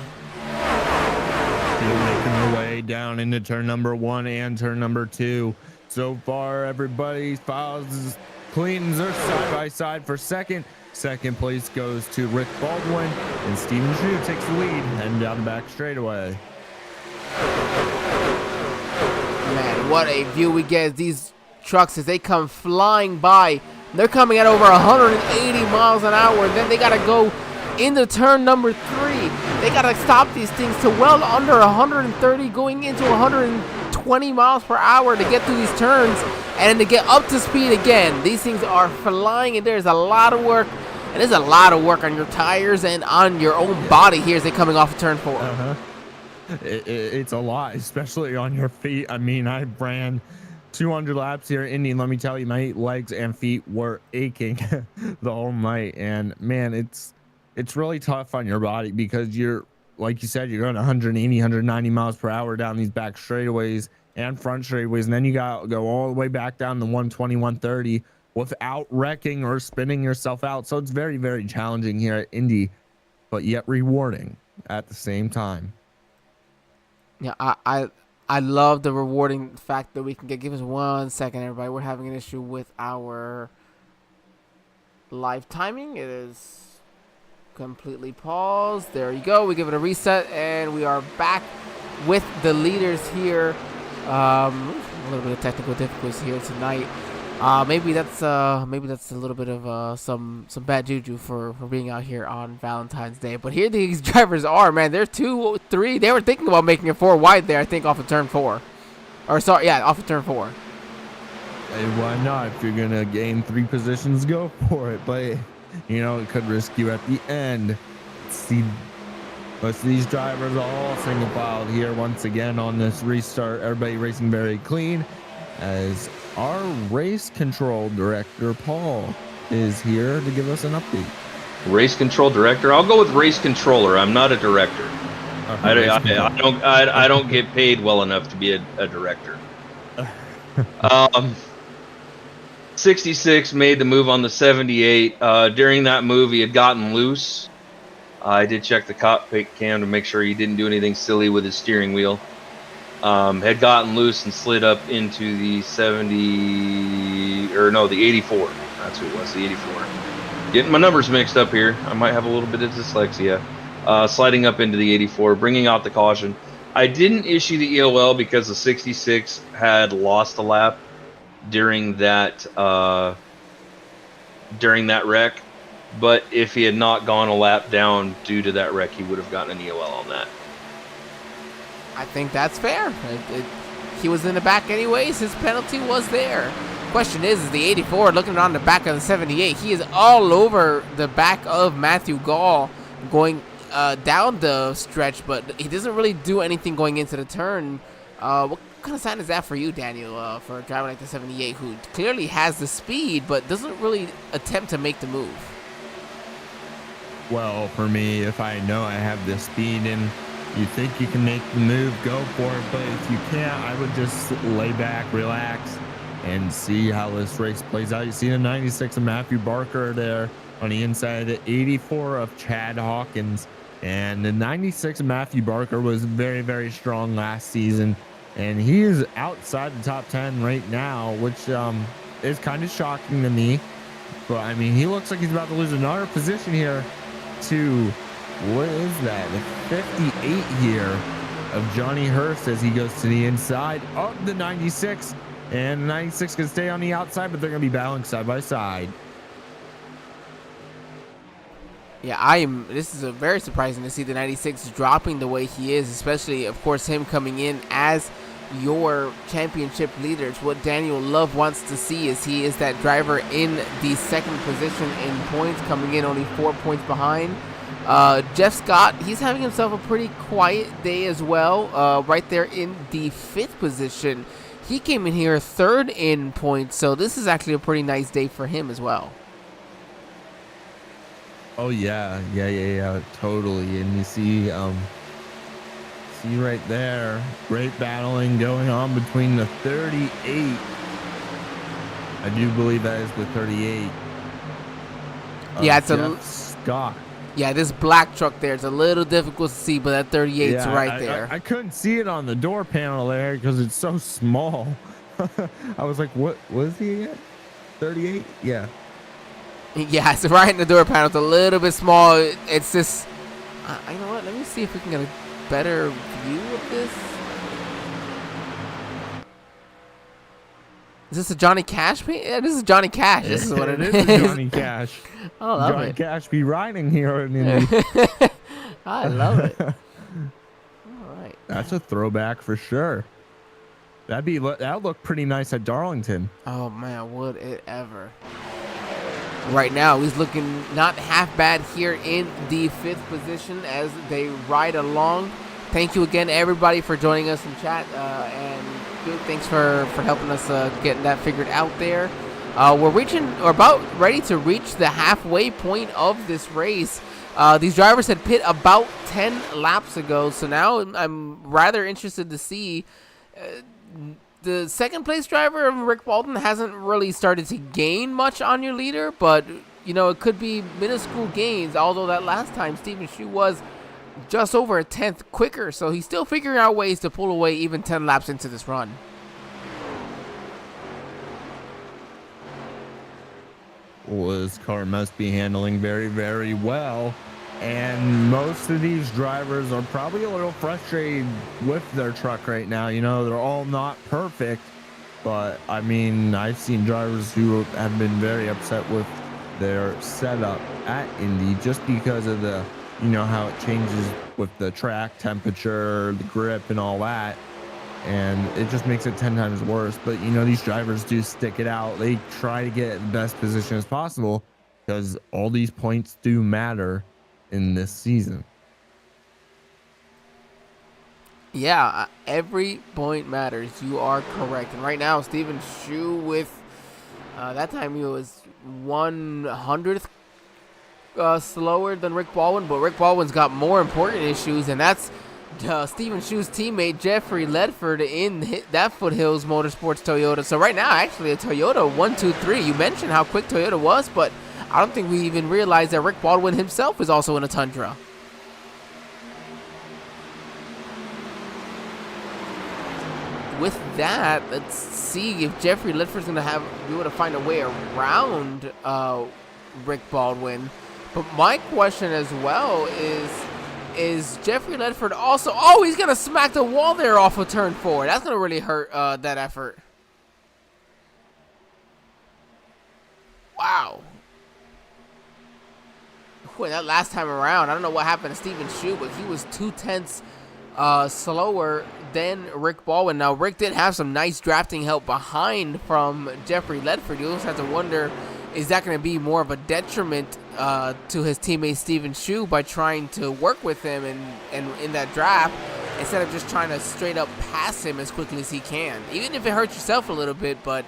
Still making their way down into turn number 1 and turn number 2. So far, everybody's files cleans are side by side for second. Second place goes to Rick Baldwin, and Steven Shu takes the lead heading down the back straightaway. Man, what a view we get as these trucks as they come flying by. They're coming at over 180 miles an hour. Then they gotta go into turn number 3. They gotta stop these things to well under 130, going into 120 miles per hour to get through these turns and to get up to speed again. These things are flying, and there's a lot of work. And there's a lot of work on your tires and on your own body here as they're coming off of turn 4. It's a lot, especially on your feet. I mean, I ran 200 laps here in Indy. Let me tell you, my legs and feet were aching the whole night. And man, it's really tough on your body because you're, like you said, you're going 180, 190 miles per hour down these back straightaways and front straightaways. And then you got to go all the way back down to 120, 130 without wrecking or spinning yourself out. So it's very, very challenging here at Indy, but yet rewarding at the same time. Yeah, I love the rewarding fact that we can get. Give us 1 second, everybody. We're having an issue with our live timing. It is completely paused. There you go. We give it a reset, and we are back with the leaders here. A little bit of technical difficulties here tonight. Maybe that's a little bit of some bad juju for being out here on Valentine's Day. But here these drivers are, man. They're 2, 3. They were thinking about making it 4 wide there, I think, off of turn 4. Or sorry, yeah, off of turn 4. Hey, why not? If you're gonna gain 3 positions, go for it. But it could risk you at the end. See, most of these drivers are all single filed here once again on this restart. Everybody racing very clean as our race control director, Paul, is here to give us an update. Race control director? I'll go with race controller. I'm not a director. I don't get paid well enough to be a director. 66 made the move on the 78. During that move, he had gotten loose. I did check the cockpit cam to make sure he didn't do anything silly with his steering wheel. Had gotten loose and slid up into the the 84. That's who it was, the 84. Getting my numbers mixed up here. I might have a little bit of dyslexia. Sliding up into the 84, bringing out the caution. I didn't issue the EOL because the 66 had lost a lap during that during that wreck. But if he had not gone a lap down due to that wreck, he would have gotten an EOL on that. I think that's fair. He was in the back anyways. His penalty was there. Question is the 84 looking on the back of the 78. He is all over the back of Matthew Gall going down the stretch, but he doesn't really do anything going into the turn. What kind of sign is that for you, Daniel, for a driver like the 78 who clearly has the speed but doesn't really attempt to make the move? Well, for me, if I know I have the speed and you think you can make the move, go for it. But if you can't, I would just lay back, relax, and see how this race plays out. You see the 96 of Matthew Barker there on the inside, the 84 of Chad Hawkins. And the 96 of Matthew Barker was very, very strong last season. And he is outside the top 10 right now, which is kind of shocking to me. But, I mean, he looks like he's about to lose another position here to, what is that, the 58 here of Johnny Hurst as he goes to the inside of the 96. And the 96 can stay on the outside, but they're going to be battling side by side. Yeah, this is very surprising to see the 96 dropping the way he is, especially, of course, him coming in as your championship leaders. What Daniel Love wants to see is he is that driver in the second position in points, coming in only 4 points behind. Jeff Scott, he's having himself a pretty quiet day as well, right there in the 5th position. He came in here 3rd in points, so this is actually a pretty nice day for him as well. Oh yeah, totally. And you see right there, great battling going on between the 38. I do believe that is the 38. Yeah, it's Jeff Scott. Yeah, this black truck there, it's a little difficult to see, but that 38's right there. I couldn't see it on the door panel there because it's so small. I was like, what was he at? 38? Yeah. Yeah, it's right in the door panel. It's a little bit small. It's just, you know what? Let me see if we can get a better view of this. Is this a Johnny Cash? Yeah, this is Johnny Cash. This is what it is. Johnny Cash. I love Johnny it. Cash be riding here in Indy. I love it. All right. That's a throwback for sure. That'd look pretty nice at Darlington. Oh man, would it ever? Right now, he's looking not half bad here in the 5th position as they ride along. Thank you again, everybody, for joining us in chat, and good. Thanks for helping us getting that figured out there. We're about ready to reach the halfway point of this race. These drivers had pit about 10 laps ago, so now I'm rather interested to see. The second place driver, Rick Walton, hasn't really started to gain much on your leader, but you know, it could be minuscule gains, although that last time Stephen Shue was just over a 10th quicker, so he's still figuring out ways to pull away even 10 laps into this run. Well, this car must be handling very, very well. And most of these drivers are probably a little frustrated with their truck right now. You know, they're all not perfect. But, I mean, I've seen drivers who have been very upset with their setup at Indy just because of the, you know, how it changes with the track temperature, the grip, and all that. And it just makes it 10 times worse. But, you know, these drivers do stick it out. They try to get the best position as possible because all these points do matter in this season. Yeah, every point matters. You are correct. And right now, Stephen Shue with that time he was 1/100th slower than Rick Baldwin, but Rick Baldwin's got more important issues, and that's Stephen Shue's teammate Jeffrey Ledford in that Foothills Motorsports Toyota. So right now, actually, a Toyota 1-2-3. You mentioned how quick Toyota was, but I don't think we even realized that Rick Baldwin himself is also in a Tundra. With that, let's see if Jeffrey Ledford's going to be able to find a way around Rick Baldwin. But my question as well is Jeffrey Ledford also... Oh, he's going to smack the wall there off of turn 4. That's going to really hurt that effort. Wow. that last time around, I don't know what happened to Steven Shu, but he was 2/10 slower than Rick Baldwin. Now, Rick did have some nice drafting help behind from Jeffrey Ledford. You always have to wonder, is that going to be more of a detriment to his teammate Steven Shu by trying to work with him and in that draft instead of just trying to straight up pass him as quickly as he can, even if it hurts yourself a little bit. But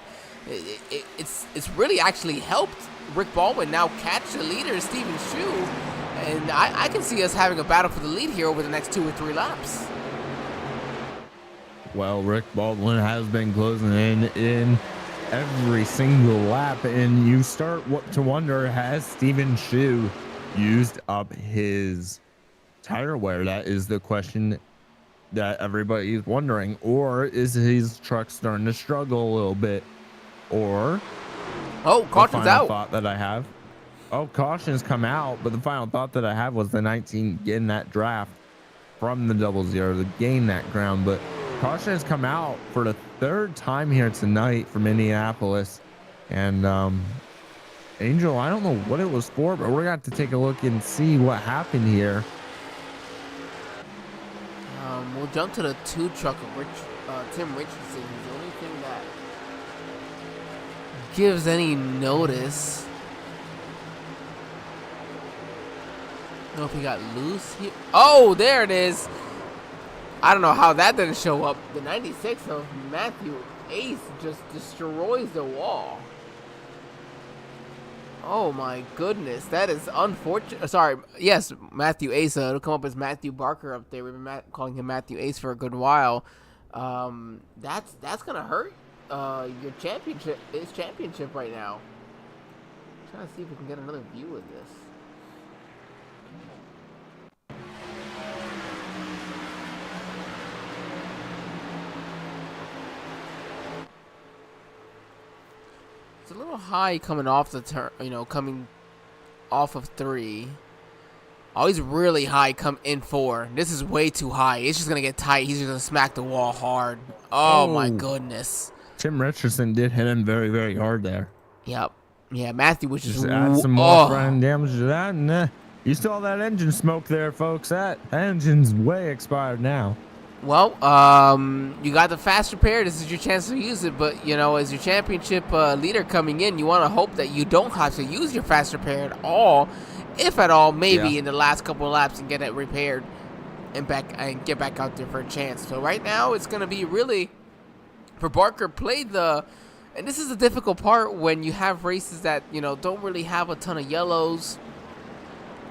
it's really actually helped Rick Baldwin now catch the leader, Steven Shu, and I can see us having a battle for the lead here over the next 2 or 3 laps. Well, Rick Baldwin has been closing in every single lap, and you start to wonder, has Steven Shu used up his tire wear? That is the question that everybody is wondering. Or is his truck starting to struggle a little bit? Or Caution's out. Thought that I have. Caution's come out, but the final thought that I have was the 19 getting that draft from the 00 to gain that ground. But caution has come out for the 3rd time here tonight from Indianapolis. And Angel, I don't know what it was for, but we're going to have to take a look and see what happened here. We'll jump to the 2 truck of Tim Richardson. He's the only thing that gives any notice. I don't know if he got loose here. Oh, there it is. I don't know how that didn't show up. The 96 of Matthew Ace just destroys the wall. Oh my goodness, that is unfortunate. Sorry, yes, Matthew Ace. It'll come up as Matthew Barker up there. We've been calling him Matthew Ace for a good while. That's gonna hurt your championship. His championship right now. I'm trying to see if we can get another view of this. It's a little high coming off the turn, coming off of 3. Oh, he's really high come in 4. This is way too high. It's just going to get tight. He's just going to smack the wall hard. Oh, my goodness. Tim Richardson did hit him very, very hard there. Yep. Yeah, Matthew was just add some more front damage to that. And you saw that engine smoke there, folks. That engine's way expired now. Well, you got the fast repair. This is your chance to use it. But, as your championship leader coming in, you want to hope that you don't have to use your fast repair at all. If at all, maybe in the last couple of laps and get it repaired and get back out there for a chance. So right now, it's going to be really, for Barker, and this is the difficult part when you have races that, don't really have a ton of yellows.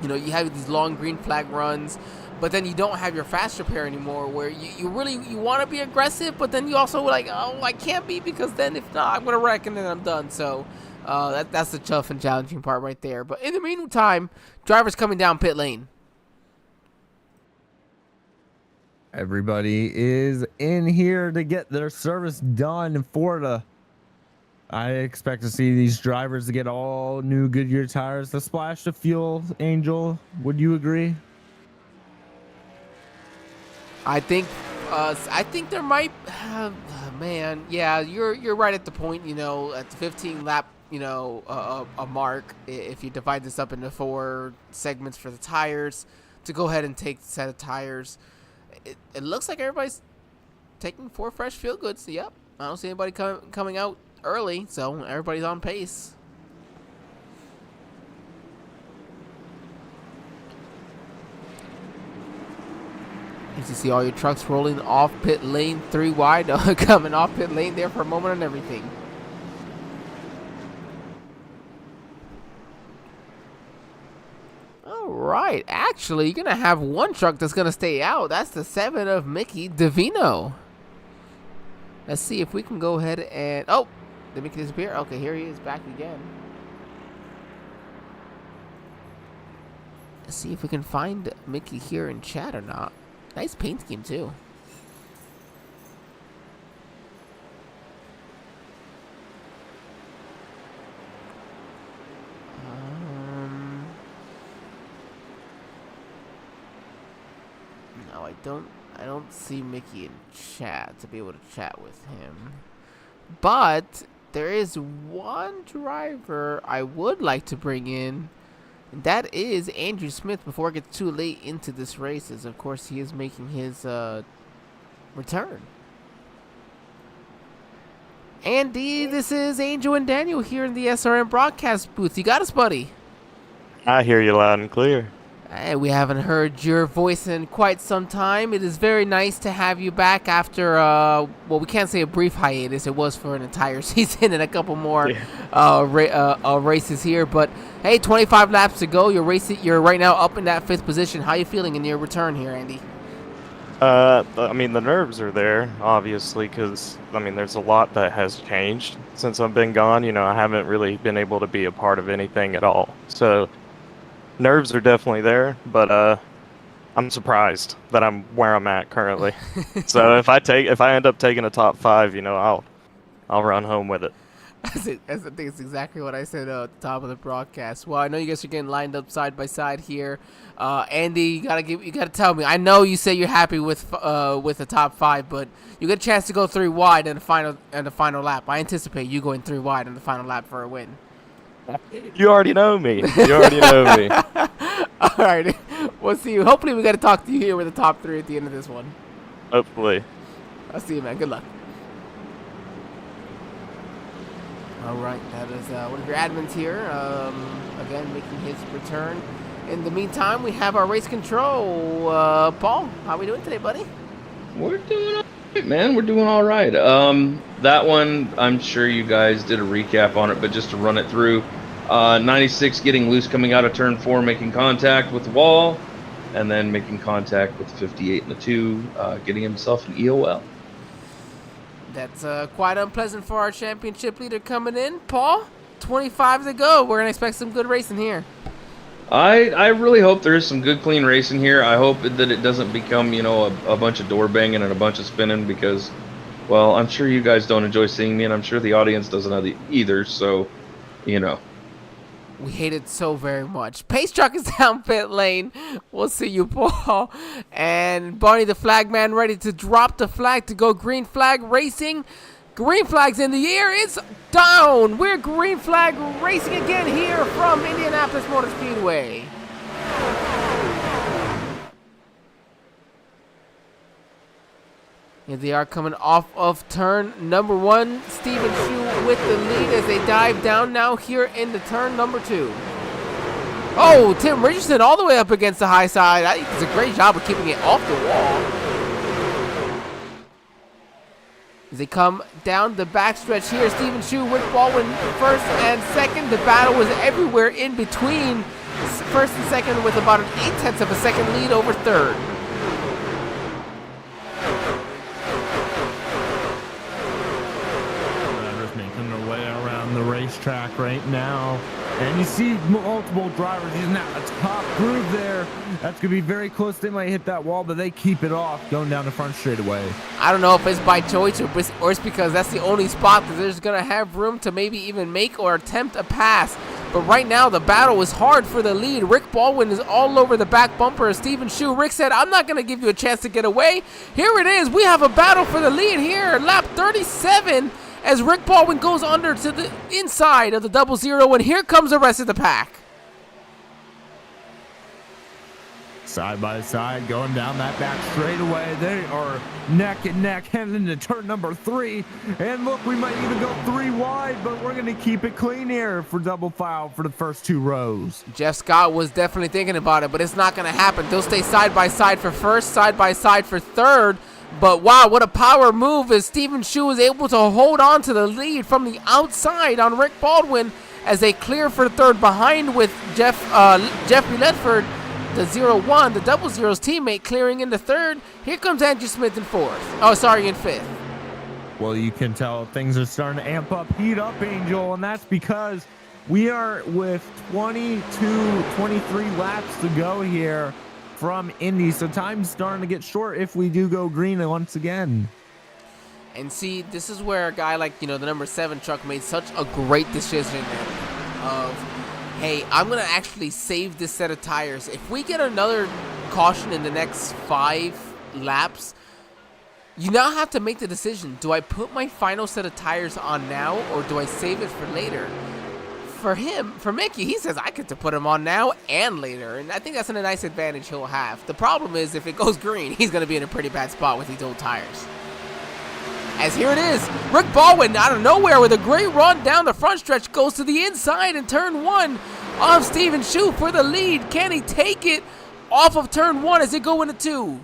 You have these long green flag runs. But then you don't have your fast repair anymore, where you want to be aggressive, but then you also like, oh, I can't be, because then if not, I'm gonna wreck and then I'm done. So that's the tough and challenging part right there. But in the meantime, drivers coming down pit lane. Everybody is in here to get their service done for I expect to see these drivers to get all new Goodyear tires to splash the fuel. Angel, would you agree? I think there might, man, yeah, you're right at the point, at the 15 lap, a mark, if you divide this up into 4 segments for the tires, to go ahead and take the set of tires. It looks like everybody's taking 4 fresh feel goods. Yep, I don't see anybody coming out early, so everybody's on pace. You can see all your trucks rolling off pit lane 3 wide, coming off pit lane there for a moment and everything. All right, actually, you're going to have 1 truck that's going to stay out. That's the 7 of Mickey Davino. Let's see if we can go ahead and... Oh, did Mickey disappear? Okay, here he is back again. Let's see if we can find Mickey here in chat or not. Nice paint scheme, too. No, I don't see Mickey in chat to be able to chat with him. But there is one driver I would like to bring in That is Andrew Smith before it gets too late into this race, as of course he is making his return. Andy, this is Angel and Daniel here in the SRM broadcast booth. You got us, buddy? I hear you loud and clear. Hey, we haven't heard your voice in quite some time. It is very nice to have you back after, well, we can't say a brief hiatus. It was for an entire season and a couple more races here. But, hey, 25 laps to go. You're right now up in that 5th position. How you feeling in your return here, Andy? I mean, the nerves are there, obviously, because, I mean, there's a lot that has changed since I've been gone. You know, I haven't really been able to be a part of anything at all. So nerves are definitely there, but I'm surprised that I'm where I'm at currently. So if I end up taking a top 5, you know, I'll run home with it. I think it's exactly what I said at the top of the broadcast. Well, I know you guys are getting lined up side by side here. Andy, you gotta tell me. I know you say you're happy with the top 5, but you get a chance to go 3 wide in the final lap. I anticipate you going 3 wide in the final lap for a win. You already know me. You already know me. All right, we'll see you. Hopefully, we got to talk to you here with the top 3 at the end of this one. Hopefully. I'll see you, man. Good luck. All right, that is one of your admins here, again, making his return. In the meantime, we have our race control. Paul, how are we doing today, buddy? We're doing all right, man. We're doing all right. That one, I'm sure you guys did a recap on it, but just to run it through, 96 getting loose coming out of turn 4, making contact with the wall, and then making contact with 58 in the 2, getting himself an EOL. That's quite unpleasant for our championship leader coming in. Paul, 25 to go. We're going to expect some good racing here. I really hope there is some good, clean racing here. I hope that it doesn't become, you know, a bunch of door banging and a bunch of spinning because, well, I'm sure you guys don't enjoy seeing me, and I'm sure the audience doesn't either, so, you know. We hate it so very much. Pace truck is down pit lane. We'll see you, Paul. And Barney the flag man ready to drop the flag to go green flag racing. Green flag's in the air. It's down. We're green flag racing again here from Indianapolis Motor Speedway. Here they are coming off of turn number 1. Steven Shu with the lead as they dive down now here in the turn number 2. Oh, Tim Richardson all the way up against the high side. I think it's a great job of keeping it off the wall. As they come down the backstretch here, Steven Shu with Baldwin first and second. The battle was everywhere in between first and second with about an 0.8 of a second lead over third. The racetrack right now, and you see multiple drivers using that top groove there. That's gonna be very close. They might hit that wall, but they keep it off going down the front straightaway. I don't know if it's by choice or it's because that's the only spot that there's gonna have room to maybe even make or attempt a pass. But right now the battle is hard for the lead. Rick Baldwin is all over the back bumper of Steven Shu. Rick said, "I'm not gonna give you a chance to get away." Here it is. We have a battle for the lead here, lap 37. As Rick Baldwin goes under to the inside of the 00, and here comes the rest of the pack. Side by side, going down that back straightaway. They are neck and neck heading into turn number 3. And look, we might even go 3 wide, but we're going to keep it clean here for double file for the first 2 rows. Jeff Scott was definitely thinking about it, but it's not going to happen. They'll stay side by side for first, side by side for third. But wow, what a power move as Steven Shu is able to hold on to the lead from the outside on Rick Baldwin as they clear for third behind with Jeffrey Ledford, the 01, the 00's teammate, clearing into third. Here comes Andrew Smith in in fifth. Well, you can tell things are starting to amp up, heat up, Angel, and that's because we are with 22, 23 laps to go here from Indy, so time's starting to get short if we do go green once again. And see, this is where a guy like, the number 7 truck made such a great decision of, hey, I'm going to actually save this set of tires. If we get another caution in the next 5 laps, you now have to make the decision. Do I put my final set of tires on now or do I save it for later? for Mickey, he says I get to put him on now and later, and I think that's a nice advantage he'll have. The problem is if it goes green, he's going to be in a pretty bad spot with these old tires. As here it is, Rick Baldwin out of nowhere with a great run down the front stretch, goes to the inside in turn 1 of Steven Shue for the lead. Can he take it off of turn 1 as they go into 2?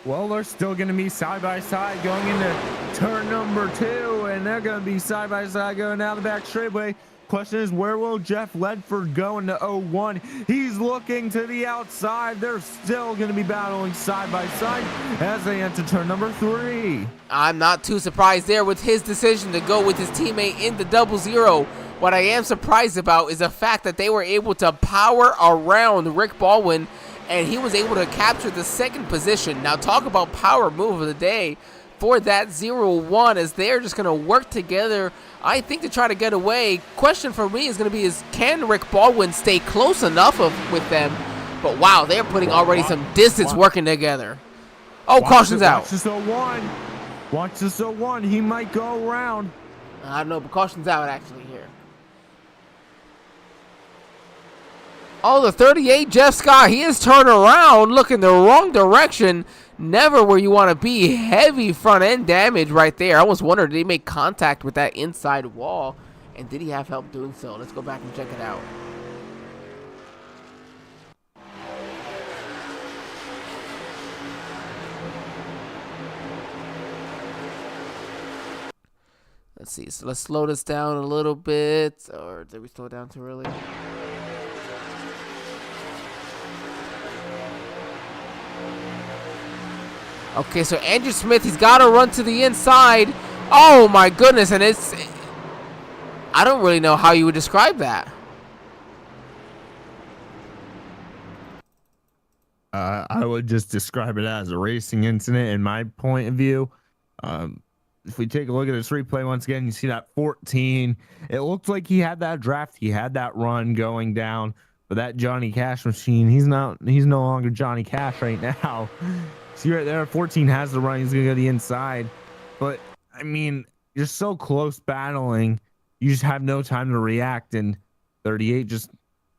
Well, they're still going to be side by side going into turn number 2, and they're going to be side by side going down the back straightaway. Question is, where will Jeff Ledford go into 01? He's looking to the outside. They're still going to be battling side by side as they enter turn number 3. I'm not too surprised there with his decision to go with his teammate in the 00. What I am surprised about is the fact that they were able to power around Rick Baldwin, and he was able to capture the 2nd position. Now talk about power move of the day for that 01, as they're just going to work together, I think, to try to get away. Question for me is going to be, can Rick Baldwin stay close enough with them? But wow, they're putting already some distance working together. Oh, caution's out. Watch this 01. Watch this 01. He might go around. I don't know, but caution's out actually here. Oh, the 38, Jeff Scott, he is turned around, looking the wrong direction. Never where you want to be. Heavy front end damage right there. I almost wondered, did he make contact with that inside wall? And did he have help doing so? Let's go back and check it out. Let's see. So let's slow this down a little bit. Or did we slow it down too early? Okay, so Andrew Smith, he's got to run to the inside. Oh, my goodness. And I don't really know how you would describe that. I would just describe it as a racing incident in my point of view. If we take a look at this replay once again, you see that 14. It looked like he had that draft. He had that run going down. But that Johnny Cash machine, he's no longer Johnny Cash right now. See right there, 14 has the run. He's going to go to the inside. But, I mean, you're so close battling. You just have no time to react. And 38 just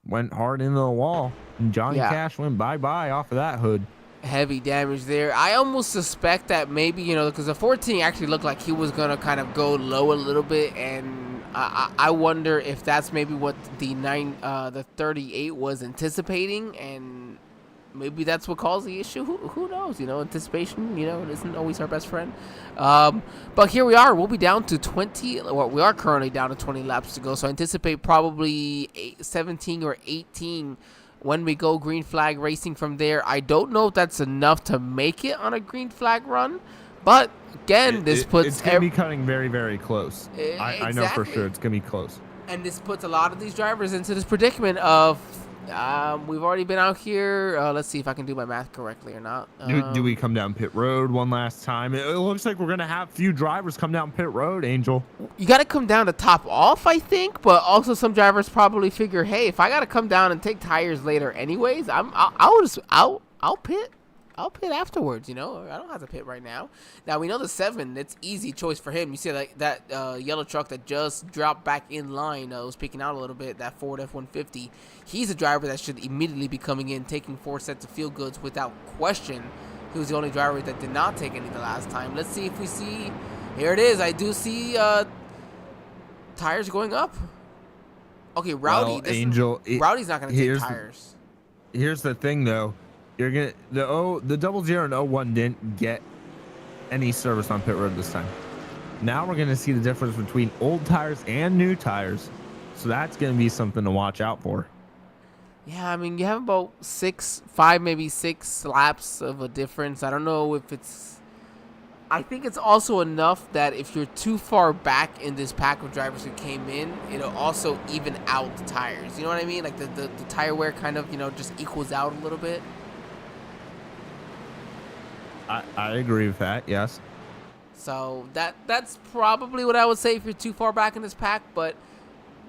went hard into the wall. And Johnny Cash went bye-bye off of that hood. Heavy damage there. I almost suspect that maybe, because the 14 actually looked like he was going to kind of go low a little bit. And I wonder if that's maybe what the 38 was anticipating. And maybe that's what caused the issue. Who knows? Anticipation, it isn't always our best friend. But here we are. We'll be down to 20. Well, we are currently down to 20 laps to go. So I anticipate probably 17 or 18 when we go green flag racing from there. I don't know if that's enough to make it on a green flag run. But again, it's going to be cutting very, very close. I know for sure it's going to be close. And this puts a lot of these drivers into this predicament of we've already been out here. Let's see if I can do my math correctly or not. Do we come down pit road one last time? It looks like we're going to have a few drivers come down pit road, Angel. You got to come down to top off, I think. But also some drivers probably figure, hey, if I got to come down and take tires later anyways, I'll pit. I'll pit afterwards, I don't have to pit right now. Now, we know the 7, it's easy choice for him. You see that yellow truck that just dropped back in line, was peeking out a little bit, that Ford F-150. He's a driver that should immediately be coming in, taking 4 sets of field goods without question. He was the only driver that did not take any the last time. Let's see if we see. Here it is. I do see tires going up. Okay, Rowdy. Well, Angel, Rowdy's not going to take tires. Here's the thing, though. You're gonna the 00 and 01 didn't get any service on pit road this time. Now we're gonna see the difference between old tires and new tires, so that's gonna be something to watch out for. Yeah, I mean, you have about 5, maybe 6 laps of a difference. I don't know if it's. I think it's also enough that if you're too far back in this pack of drivers who came in, it'll also even out the tires. You know what I mean? Like the tire wear kind of just equals out a little bit. I agree with that, yes. So that's probably what I would say if you're too far back in this pack. But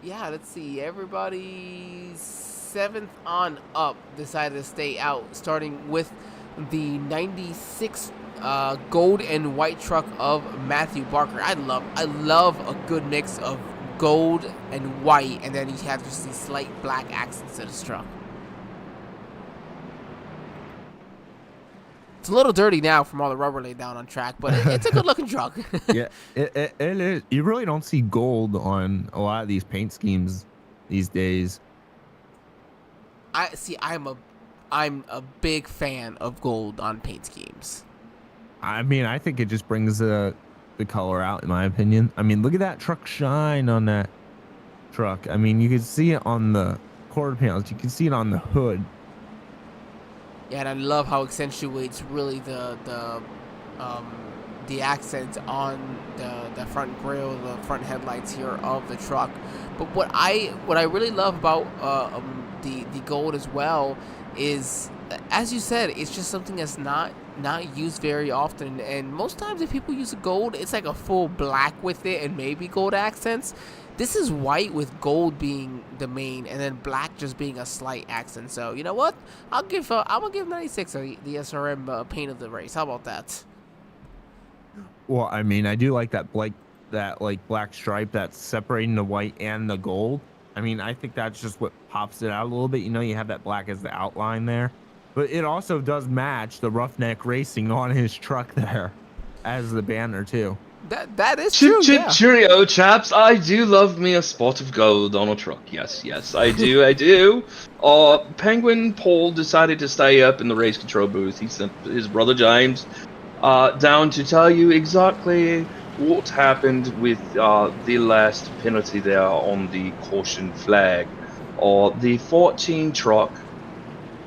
yeah, let's see. Everybody 7th on up decided to stay out, starting with the 96 gold and white truck of Matthew Barker. I love a good mix of gold and white, and then you have just these slight black accents to this truck. It's a little dirty now from all the rubber laid down on track, but it's a good looking truck. Yeah, it is. You really don't see gold on a lot of these paint schemes these days. I'm a big fan of gold on paint schemes. I mean, I think it just brings the color out, in my opinion. I mean, look at that truck shine on that truck. I mean, you can see it on the quarter panels. You can see it on the hood. Yeah, and I love how it accentuates really the accent on the front grille, the front headlights here of the truck. But what I really love about the gold as well is, as you said, it's just something that's not used very often. And most times if people use a gold, it's like a full black with it and maybe gold accents. This is white with gold being the main, and then black just being a slight accent. So you know what? I'm gonna give 96 the SRM paint of the race. How about that? Well, I mean, I do like that black stripe that's separating the white and the gold. I mean, I think that's just what pops it out a little bit. You know, you have that black as the outline there, but it also does match the Ruff-Neck Racing on his truck there as the banner too. That is true. Yeah. Cheerio, chaps. I do love me a spot of gold on a truck. Yes, I do. I do. Penguin Paul decided to stay up in the race control booth. He sent his brother James down to tell you exactly what happened with the last penalty there on the caution flag. The 14 truck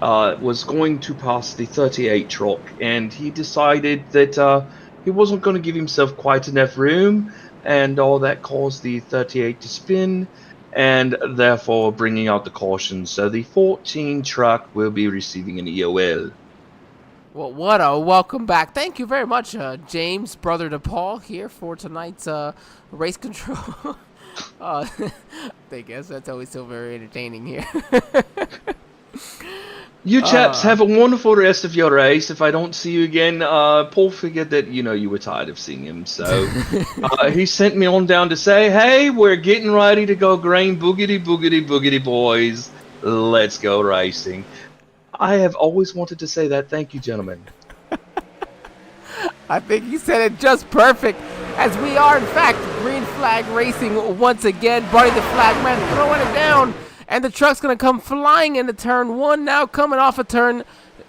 was going to pass the 38 truck, and he decided that he wasn't going to give himself quite enough room, and all that caused the 38 to spin, and therefore bringing out the caution. So the 14 truck will be receiving an EOL. Well, what a welcome back. Thank you very much, James, brother to Paul, here for tonight's race control. I guess that's always so very entertaining here. You chaps have a wonderful rest of your race. If I don't see you again, Paul figured that, you were tired of seeing him. So he sent me on down to say, hey, we're getting ready to go green boogity, boogity, boogity, boys. Let's go racing. I have always wanted to say that. Thank you, gentlemen. I think you said it just perfect, as we are, in fact, green flag racing once again. Buddy the flag man throwing it down. And the truck's going to come flying into turn one now, coming off of turn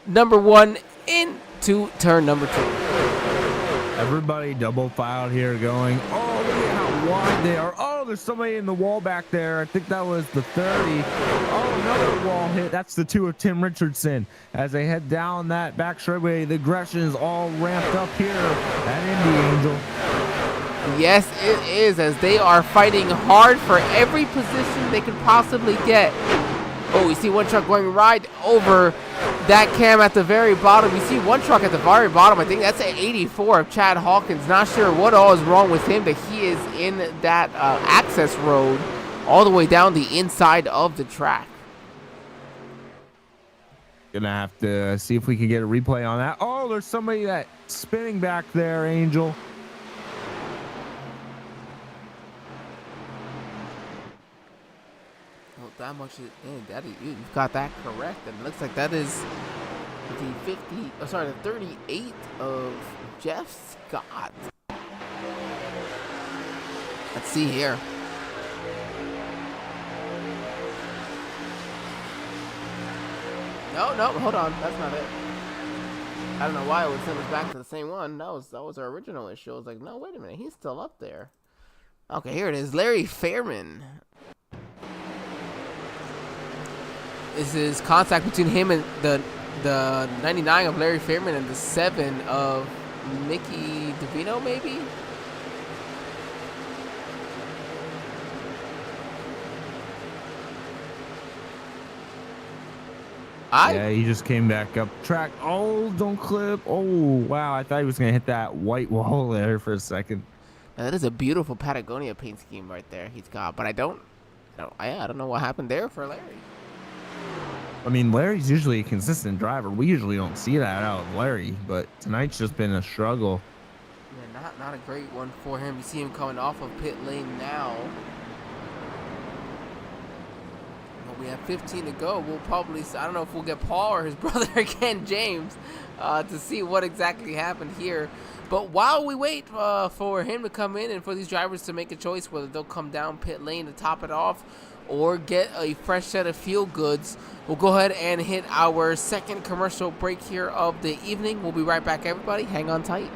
number one into turn number two. Everybody double filed here going, oh, look at how wide they are. Oh, there's somebody in the wall back there. I think that was the 30. Oh, another wall hit. That's the 2 of Tim Richardson. As they head down that back straightaway, the aggression is all ramped up here at Indy, Angel. Yes, it is, as they are fighting hard for every position they can possibly get. Oh, we see one truck going right over that cam at the very bottom. You see one truck at the very bottom. I think that's an 84 of Chad Hawkins. Not sure what all is wrong with him, but he is in that access road all the way down the inside of the track. Gonna have to see if we can get a replay on that. Oh, there's somebody that's spinning back there, Angel. That much is, you've got that correct, and it looks like that is the 38 of Jeff Scott. Let's see here. No, hold on, that's not it. I don't know why it would send us back to the same one. That was our original issue. I was like, no, wait a minute, he's still up there. Okay, here it is, Larry Fairman. This is contact between him and the 99 of Larry Fairman and the 7 of Mickey DeVino, maybe? Yeah, he just came back up track. Oh, don't clip. Oh, wow. I thought he was going to hit that white wall there for a second. Now, that is a beautiful Patagonia paint scheme right there he's got, but I don't know what happened there for Larry. I mean, Larry's usually a consistent driver. We usually don't see that out of Larry, but tonight's just been a struggle. Yeah, not a great one for him. You see him coming off of pit lane now. we have 15 to go. We'll probably, I don't know if we'll get Paul or his brother again, James, to see what exactly happened here. But while we wait for him to come in and for these drivers to make a choice whether they'll come down pit lane to top it off or get a fresh set of fuel goods, we'll go ahead and hit our second commercial break here of the evening. We'll be right back, everybody. Hang on tight.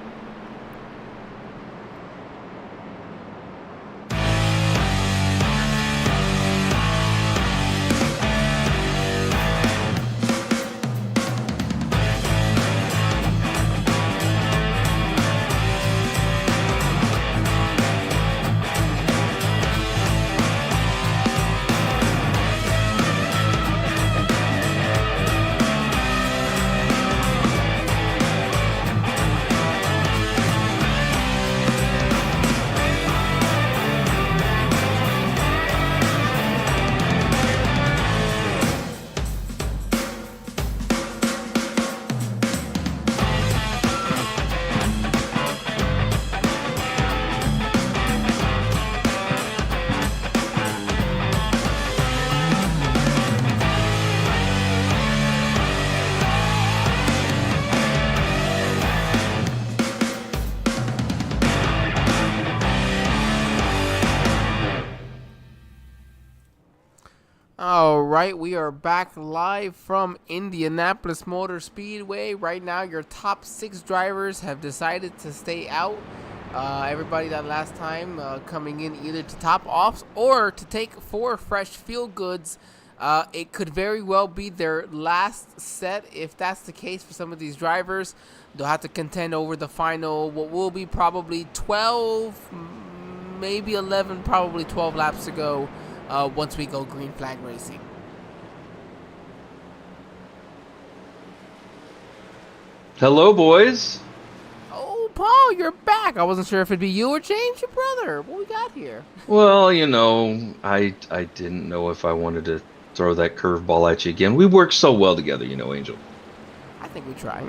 All right, we are back live from Indianapolis Motor Speedway. Right now, your top 6 drivers have decided to stay out. Everybody that last time coming in either to top offs or to take 4 fresh fuel goods. It could very well be their last set. If that's the case for some of these drivers, they'll have to contend over the final, what will be probably 12, maybe 11, probably 12 laps to go. Once we go green flag racing. Hello, boys. Oh, Paul, you're back. I wasn't sure if it'd be you or James, your brother. What we got here? Well, you know, I didn't know if I wanted to throw that curveball at you again. We work so well together, you know, Angel. I think we try.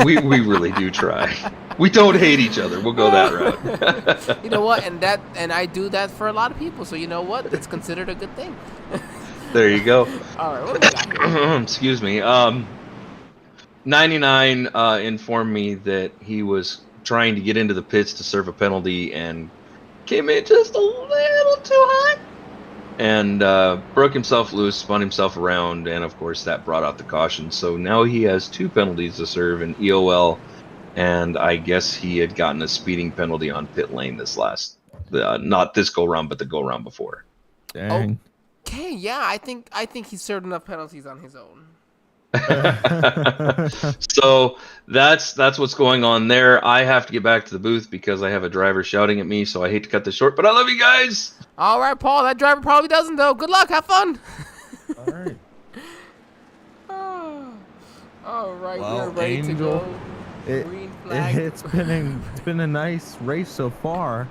we really do try. We don't hate each other. We'll go that route. You know what? And I do that for a lot of people. So you know what? It's considered a good thing. There you go. All right, what do we got here? Excuse me. 99 informed me that he was trying to get into the pits to serve a penalty and came in just a little too hot and broke himself loose, spun himself around, and of course that brought out the caution. So now he has 2 penalties to serve in EOL, and I guess he had gotten a speeding penalty on pit lane this last, not this go round, but the go round before. Dang. Okay, yeah, I think he served enough penalties on his own. So that's what's going on there. I have to get back to the booth because I have a driver shouting at me, so I hate to cut this short, but I love you guys. All right, Paul, that driver probably doesn't though. Good luck, have fun. All right. All right, Well, we're ready Angel, to go. Green flag. It's been a nice race so far.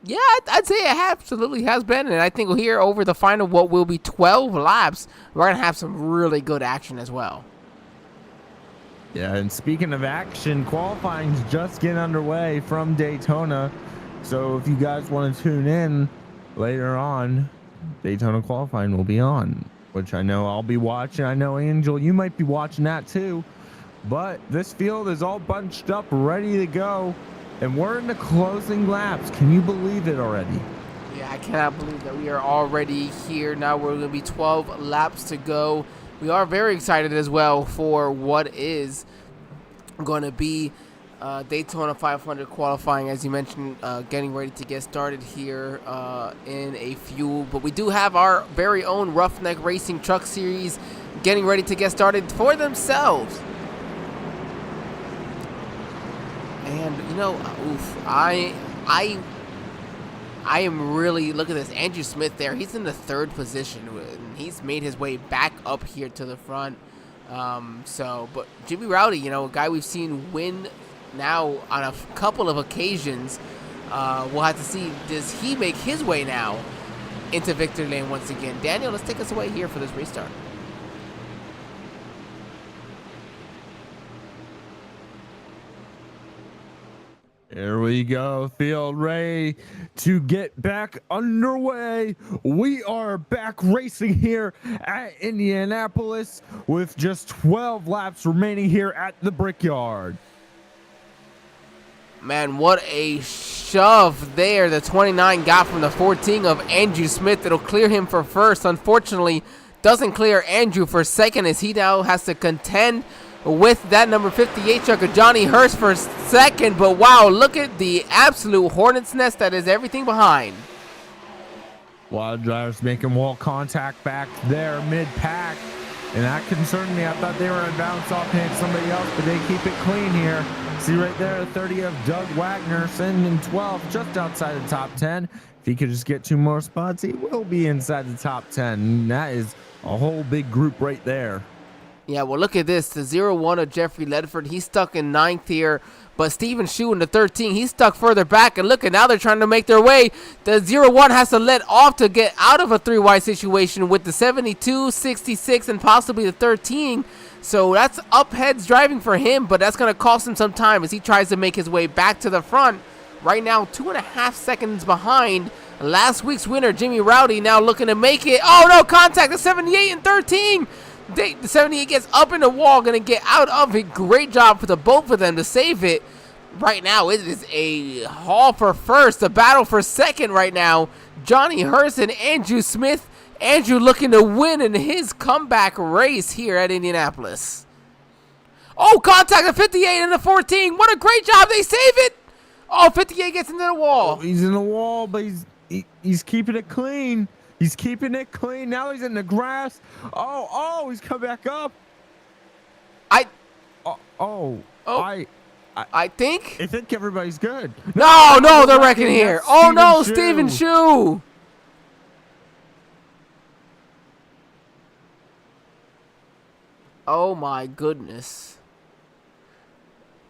Yeah, I'd say it absolutely has been, and I think here over the final, what will be 12 laps, we're going to have some really good action as well. Yeah, and speaking of action, qualifying's just getting underway from Daytona. So if you guys want to tune in later on, Daytona qualifying will be on, which I know I'll be watching. I know, Angel, you might be watching that too. But this field is all bunched up, ready to go. And we're in the closing laps. Can you believe it already? Yeah, I cannot believe that we are already here. Now we're going to be 12 laps to go. We are very excited as well for what is going to be Daytona 500 qualifying, as you mentioned, getting ready to get started here in a few. But we do have our very own Ruff-Neck Racing Truck Series getting ready to get started for themselves. And you know, I am really, look at this, Andrew Smith there. He's in the 3rd position. He's made his way back up here to the front. But Jimmy Rowdy, you know, a guy we've seen win now on a couple of occasions. We'll have to see, does he make his way now into victory lane once again? Daniel, let's take us away here for this restart. Here we go, field ready to get back underway. We are back racing here at Indianapolis with just 12 laps remaining here at the Brickyard. Man, what a shove there the 29 got from the 14 of Andrew Smith. It'll clear him for first. Unfortunately, doesn't clear Andrew for second as he now has to contend with that number 58 truck of Johnny Hurst for second. But wow, look at the absolute hornet's nest that is everything behind. Wild drivers making wall contact back there mid-pack, and that concerned me. I thought they were going to bounce off and hit somebody else, but they keep it clean here. See right there, 30 of Doug Wagoner sending 12 just outside the top 10. If he could just get 2 more spots, he will be inside the top 10. And that is a whole big group right there. Yeah, well, look at this. The 0-1 of Jeffrey Ledford, he's stuck in 9th here. But Steven Shu in the 13, he's stuck further back. And look, at now they're trying to make their way. The 0-1 has to let off to get out of a 3-wide situation with the 72, 66, and possibly the 13. So that's up heads driving for him, but that's going to cost him some time as he tries to make his way back to the front. Right now, 2.5 seconds behind last week's winner, Jimmy Rowdy, now looking to make it. Oh, no, contact, the 78 and 13. The 78 gets up in the wall, going to get out of it. Great job for the both of them to save it. Right now, it is a haul for first, a battle for second right now. Johnny Hurst and Andrew Smith. Andrew looking to win in his comeback race here at Indianapolis. Oh, contact the 58 and the 14. What a great job. They save it. Oh, 58 gets into the wall. Oh, he's in the wall, but he's keeping it clean. He's keeping it clean. Now he's in the grass. Oh, he's come back up. I think everybody's good. No, they're wrecking here. Oh, no, Steven Shu. Oh, my goodness.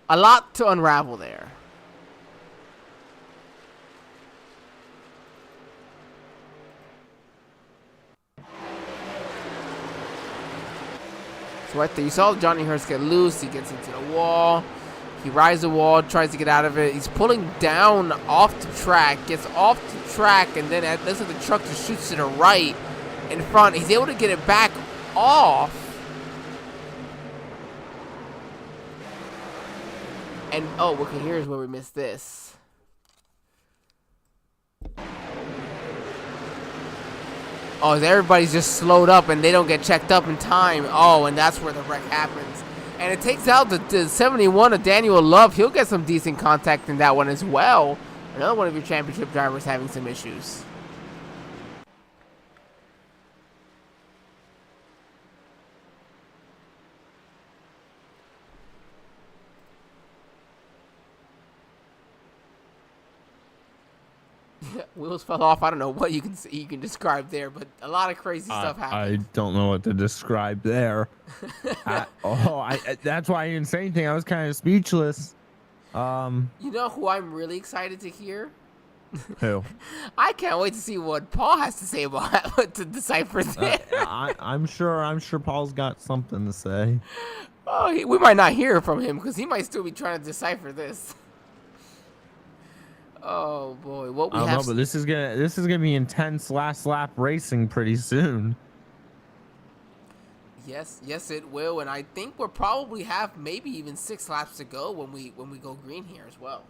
A lot to unravel there. So right there, you saw Johnny Hurst get loose. He gets into the wall. He rides the wall, tries to get out of it. He's pulling down off the track, gets off the track, and then looks like the truck just shoots to the right in front. He's able to get it back off. And, oh, okay, here's where we missed this. Oh, everybody's just slowed up and they don't get checked up in time. Oh, and that's where the wreck happens. And it takes out the 71 of Daniel Love. He'll get some decent contact in that one as well. Another one of your championship drivers having some issues. Wheels fell off. I don't know what you can describe there, but a lot of crazy stuff happened. I don't know what to describe there. That's why I didn't say anything. I was kind of speechless. You know who I'm really excited to hear? Who? I can't wait to see what Paul has to say about to decipher this. I'm sure Paul's got something to say. Oh, we might not hear from him because he might still be trying to decipher this. Oh boy, what we I don't have. know, but this is gonna be intense last lap racing pretty soon. Yes, it will, and I think we'll probably have maybe even 6 laps to go when we go green here as well.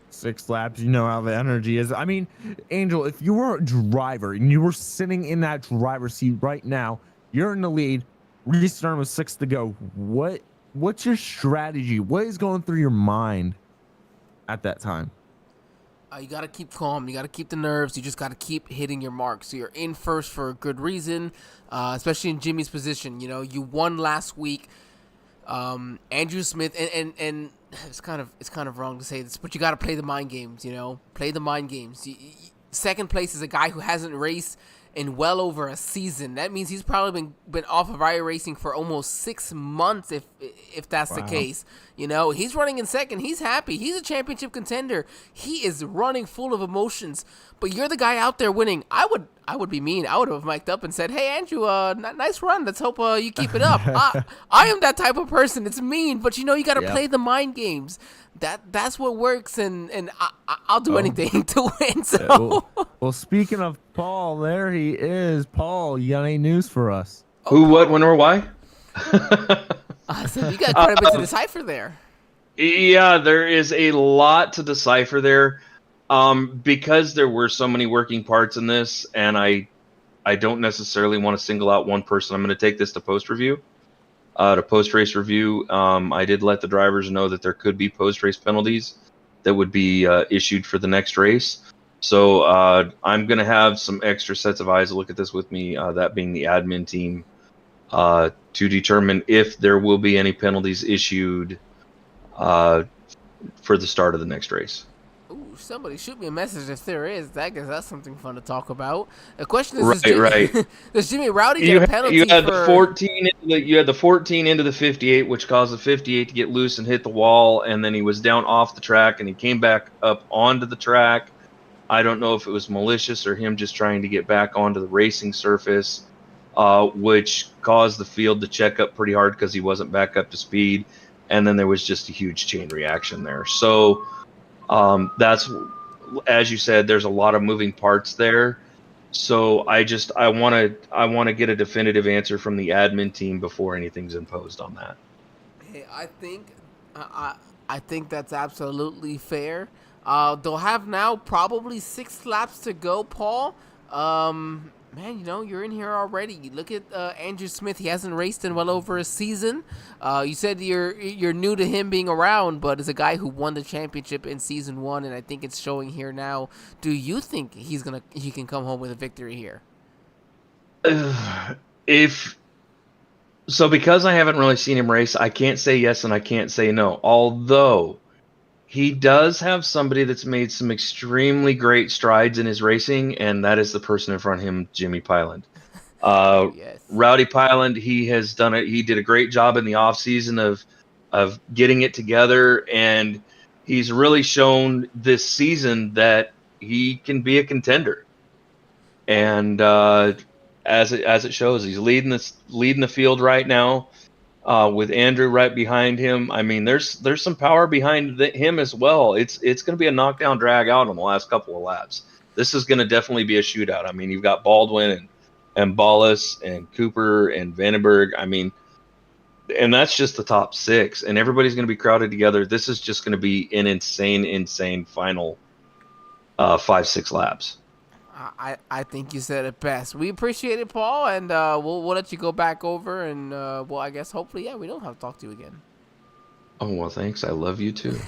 6 laps, you know how the energy is. I mean, Angel, if you were a driver and you were sitting in that driver's seat right now, you're in the lead. Restart with 6 to go. What's your strategy? What is going through your mind at that time? You got to keep calm. You got to keep the nerves. You just got to keep hitting your mark. So you're in first for a good reason, especially in Jimmy's position. You know, you won last week. Andrew Smith, and it's kind of wrong to say this, but you got to play the mind games, you know? Play the mind games. Second place is a guy who hasn't raced in well over a season. That means he's probably been off of iRacing for almost 6 months, if that's the case. You know, he's running in second. He's happy. He's a championship contender. He is running full of emotions. But you're the guy out there winning. I I would be mean. I would have mic'd up and said, "Hey, Andrew, nice run. Let's hope you keep it up." I am that type of person. It's mean, but you got to play the mind games. That's what works, and I'll do anything to win. So, well, speaking of Paul, there he is. Paul, you got any news for us? Who, what, when, or why? So you got quite a bit to decipher there. Yeah, there is a lot to decipher there. Because there were so many working parts in this, and I don't necessarily want to single out one person. I'm going to take this to post-race review. I did let the drivers know that there could be post-race penalties that would be issued for the next race. So I'm going to have some extra sets of eyes to look at this with me, that being the admin team, to determine if there will be any penalties issued for the start of the next race. Somebody shoot me a message if there is. That's something fun to talk about. The question is, does Jimmy Rowdy get a penalty? You had the 14. You had the 14 into the 58, which caused the 58 to get loose and hit the wall, and then he was down off the track, and he came back up onto the track. I don't know if it was malicious or him just trying to get back onto the racing surface, which caused the field to check up pretty hard because he wasn't back up to speed, and then there was just a huge chain reaction there. So. That's, as you said, there's a lot of moving parts there. So I want to get a definitive answer from the admin team before anything's imposed on that. Hey, I think that's absolutely fair. They'll have now probably 6 laps to go, Paul. Man, you're in here already. You look at Andrew Smith. He hasn't raced in well over a season. You said you're new to him being around, but as a guy who won the championship in season 1, and I think it's showing here now. Do you think he can come home with a victory here? Because I haven't really seen him race, I can't say yes and I can't say no. Although he does have somebody that's made some extremely great strides in his racing, and that is the person in front of him, Jimmy Pyland. Yes. Rowdy Pyland, he has done it. He did a great job in the off season of getting it together, and he's really shown this season that he can be a contender. And as it shows, he's leading the field right now. With Andrew right behind him, I mean, there's some power behind him as well. It's going to be a knockdown drag out on the last couple of laps. This is going to definitely be a shootout. I mean, you've got Baldwin and Ballas and Cooper and Vandenberg. I mean, and that's just the top 6, and everybody's going to be crowded together. This is just going to be an insane final 5-6 laps. I think you said it best. We appreciate it, Paul, and we'll let you go back over, and I guess hopefully, we don't have to talk to you again. Oh, well, thanks. I love you too.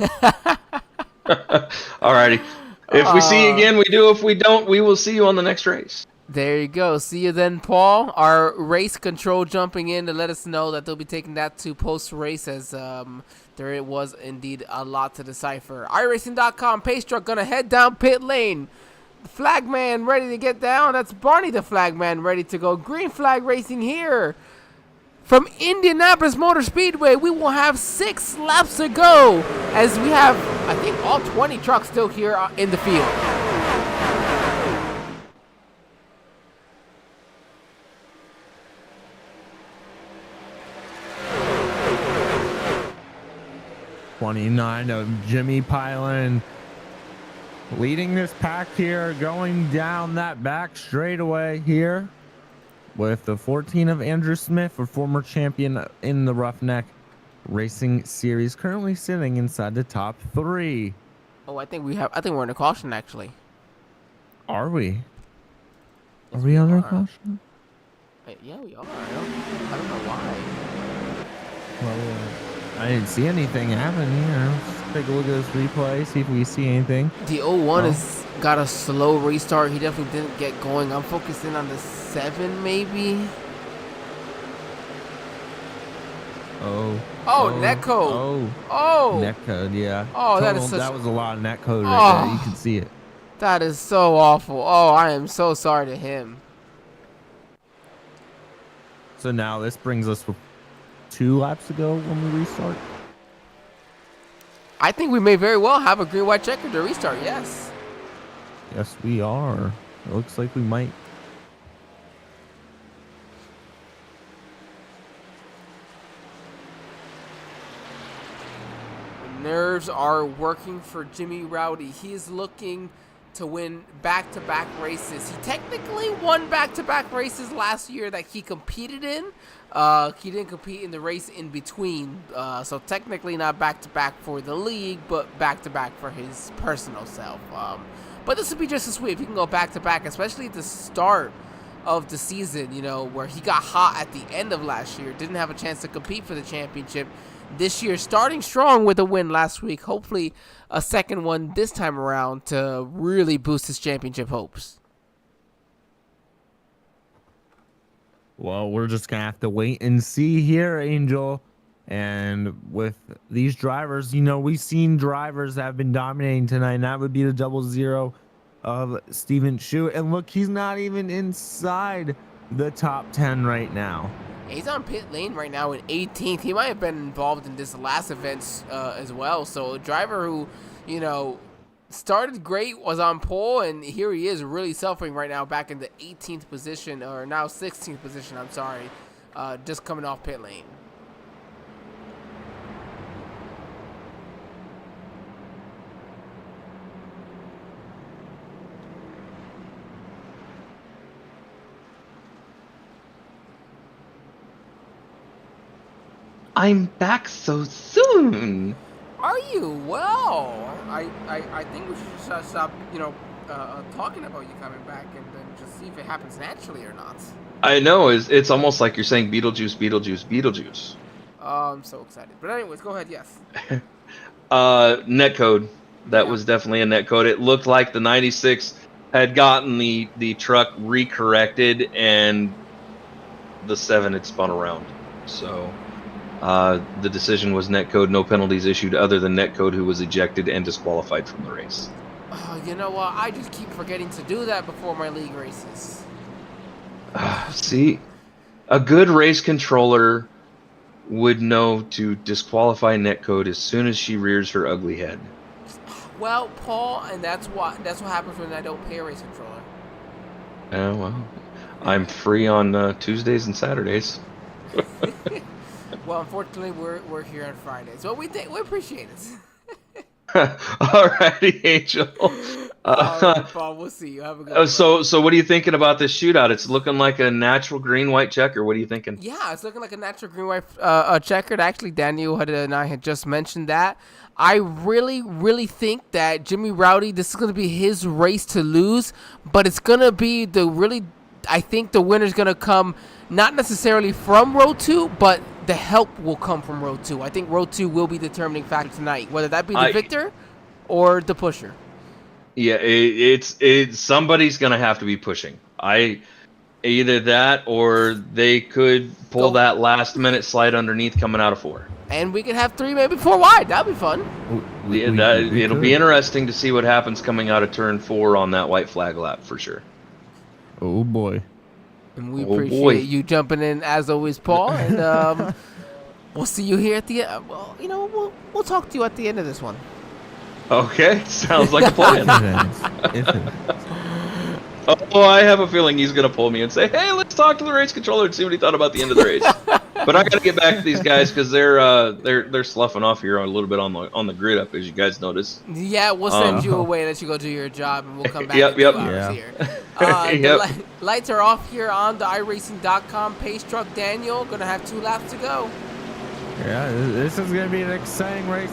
Alrighty. If we see you again, we do. If we don't, we will see you on the next race. There you go. See you then, Paul. Our race control jumping in to let us know that they'll be taking that to post-race, as there was indeed a lot to decipher. iRacing.com, pace truck gonna head down pit lane. Flagman ready to get down. That's Barney the Flagman ready to go. Green flag racing here from Indianapolis Motor Speedway. We will have 6 laps to go as we have, I think, all 20 trucks still here in the field. '29 of Jimmy Pyland leading this pack here, going down that back straightaway here with the 14 of Andrew Smith, a former champion in the Ruff-Neck Racing Series, currently sitting inside the top 3. Oh, I think we're in a caution, actually. Are we? Yes, Are we under caution? Yeah, we are. I don't know why. Well, I didn't see anything happen here. Let's take a look at this replay, see if we see anything. The 01 has got a slow restart. He definitely didn't get going. I'm focusing on the 7, maybe. Oh, netcode. Netcode, yeah. Oh, that was a lot of netcode right there. You can see it. That is so awful. Oh, I am so sorry to him. So now this brings us with 2 laps to go when we restart. I think we may very well have a green-white checker to restart, yes. Yes, we are. It looks like we might Nerves are working for Jimmy Rowdy. He is looking to win back-to-back races. He technically won back-to-back races last year that he competed in. He didn't compete in the race in between, so technically not back-to-back for the league, but back-to-back for his personal self. But this would be just as sweet if he can go back-to-back, especially at the start of the season, you know, where he got hot at the end of last year, didn't have a chance to compete for the championship. This year, starting strong with a win last week, hopefully a second one this time around to really boost his championship hopes. Well, we're just going to have to wait and see here, Angel. And with these drivers, you know, we've seen drivers that have been dominating tonight, and that would be the 00 of Steven Shu. And look, he's not even inside the top 10 right now. He's on pit lane right now in 18th. He might have been involved in this last event as well. So a driver who, you know, started great, was on pole, and here he is really suffering right now back in the 18th position, or now 16th position, I'm sorry, just coming off pit lane. I'm back so soon. Are you? Well, I think we should stop, you know, talking about you coming back and then just see if it happens naturally or not. I know, it's almost like you're saying Beetlejuice, Beetlejuice, Beetlejuice. Oh, I'm so excited. But anyways, go ahead, yes. Netcode. That Yeah. was definitely a netcode. It looked like the 96 had gotten the truck recorrected and the 7 had spun around. So the decision was netcode, no penalties issued other than netcode, who was ejected and disqualified from the race. Oh, you know what? I just keep forgetting to do that before my league races. See, a good race controller would know to disqualify netcode as soon as she rears her ugly head. Well, Paul, and that's what happens when I don't pay a race controller. Oh, well, I'm free on Tuesdays and Saturdays. Well, unfortunately, we're here on Fridays. Well, we appreciate it. Alrighty, Angel. All right, Paul, we'll see you. Have a good one. So what are you thinking about this shootout? It's looking like a natural green-white checker. What are you thinking? Yeah, it's looking like a natural green-white checkered. Actually, Daniel and I had just mentioned that. I really, really think that Jimmy Rowdy, this is going to be his race to lose, but it's going to be I think the winner's going to come not necessarily from row 2, but the help will come from row 2. I think row 2 will be the determining factor tonight, whether that be the victor or the pusher. Yeah, it's somebody's gonna have to be pushing. Either that or they could pull that last minute slide underneath coming out of 4. And we could have 3, maybe 4 wide. That'd be fun. It'll be interesting to see what happens coming out of turn 4 on that white flag lap for sure. Oh boy. And we appreciate you jumping in as always, Paul. And we'll see you here at the end. Well, you know, we'll talk to you at the end of this one. Okay, sounds like a plan. Oh, I have a feeling he's gonna pull me and say, "Hey, let's talk to the race controller and see what he thought about the end of the race." But I gotta get back to these guys because they're sloughing off here a little bit on the grid up, as you guys notice. Yeah, we'll send you away, let you go do your job, and we'll come back Yep, in 2 yep. hours Yeah. here. Lights are off here on the iRacing.com pace truck. Daniel, gonna have 2 laps to go. Yeah, this is going to be an exciting race.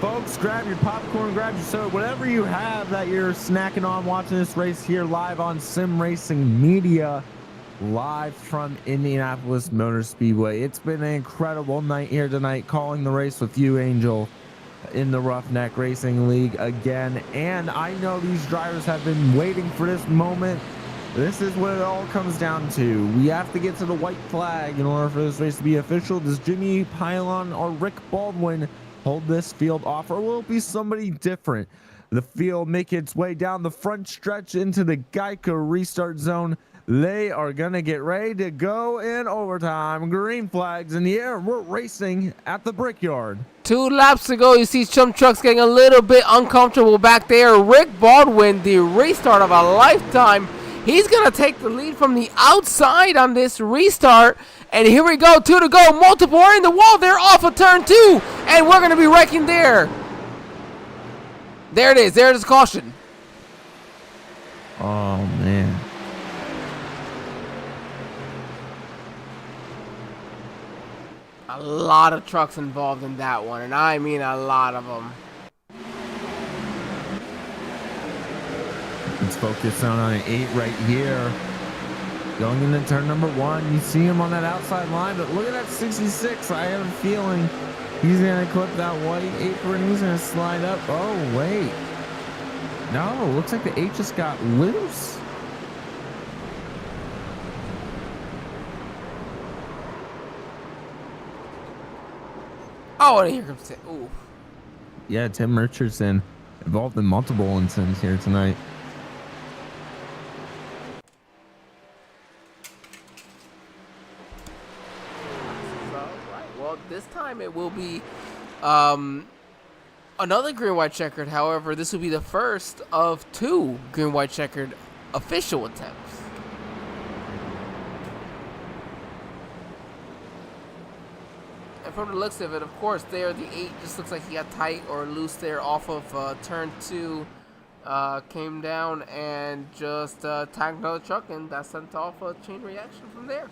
Folks, grab your popcorn, grab your soda, whatever you have that you're snacking on watching this race here live on Sim Racing Media, live from Indianapolis Motor Speedway. It's been an incredible night here tonight, calling the race with you, Angel, in the Ruff-Neck Racing League again. And I know these drivers have been waiting for this moment. This is what it all comes down to. We have to get to the white flag in order for this race to be official. Does Jimmy Pylon or Rick Baldwin hold this field off, or will it be somebody different? The field make its way down the front stretch into the Geico restart zone. They are gonna get ready to go in overtime. Green flags in the air. We're racing at the Brickyard. 2 laps to go. You see some trucks getting a little bit uncomfortable back there. Rick Baldwin, the restart of a lifetime. He's going to take the lead from the outside on this restart. And here we go, 2 to go. Multiple are in the wall. They're off of turn 2. And we're going to be wrecking there. There it is. There's his caution. Oh, man. A lot of trucks involved in that one, and I mean a lot of them. Let's focus on an 8 right here. Going into turn number 1, you see him on that outside line, but look at that 66. I have a feeling he's going to clip that white apron. He's going to slide up. Oh, wait. No, looks like the 8 just got loose. Oh, and here comes it. Ooh. Yeah, Tim Richardson involved in multiple incidents here tonight. Well, this time it will be another green-white checkered. However, this will be the first of 2 green-white checkered official attempts. And from the looks of it, of course, there the 8 just looks like he got tight or loose there off of turn 2. Came down and just tagged another truck, and that sent off a chain reaction from there.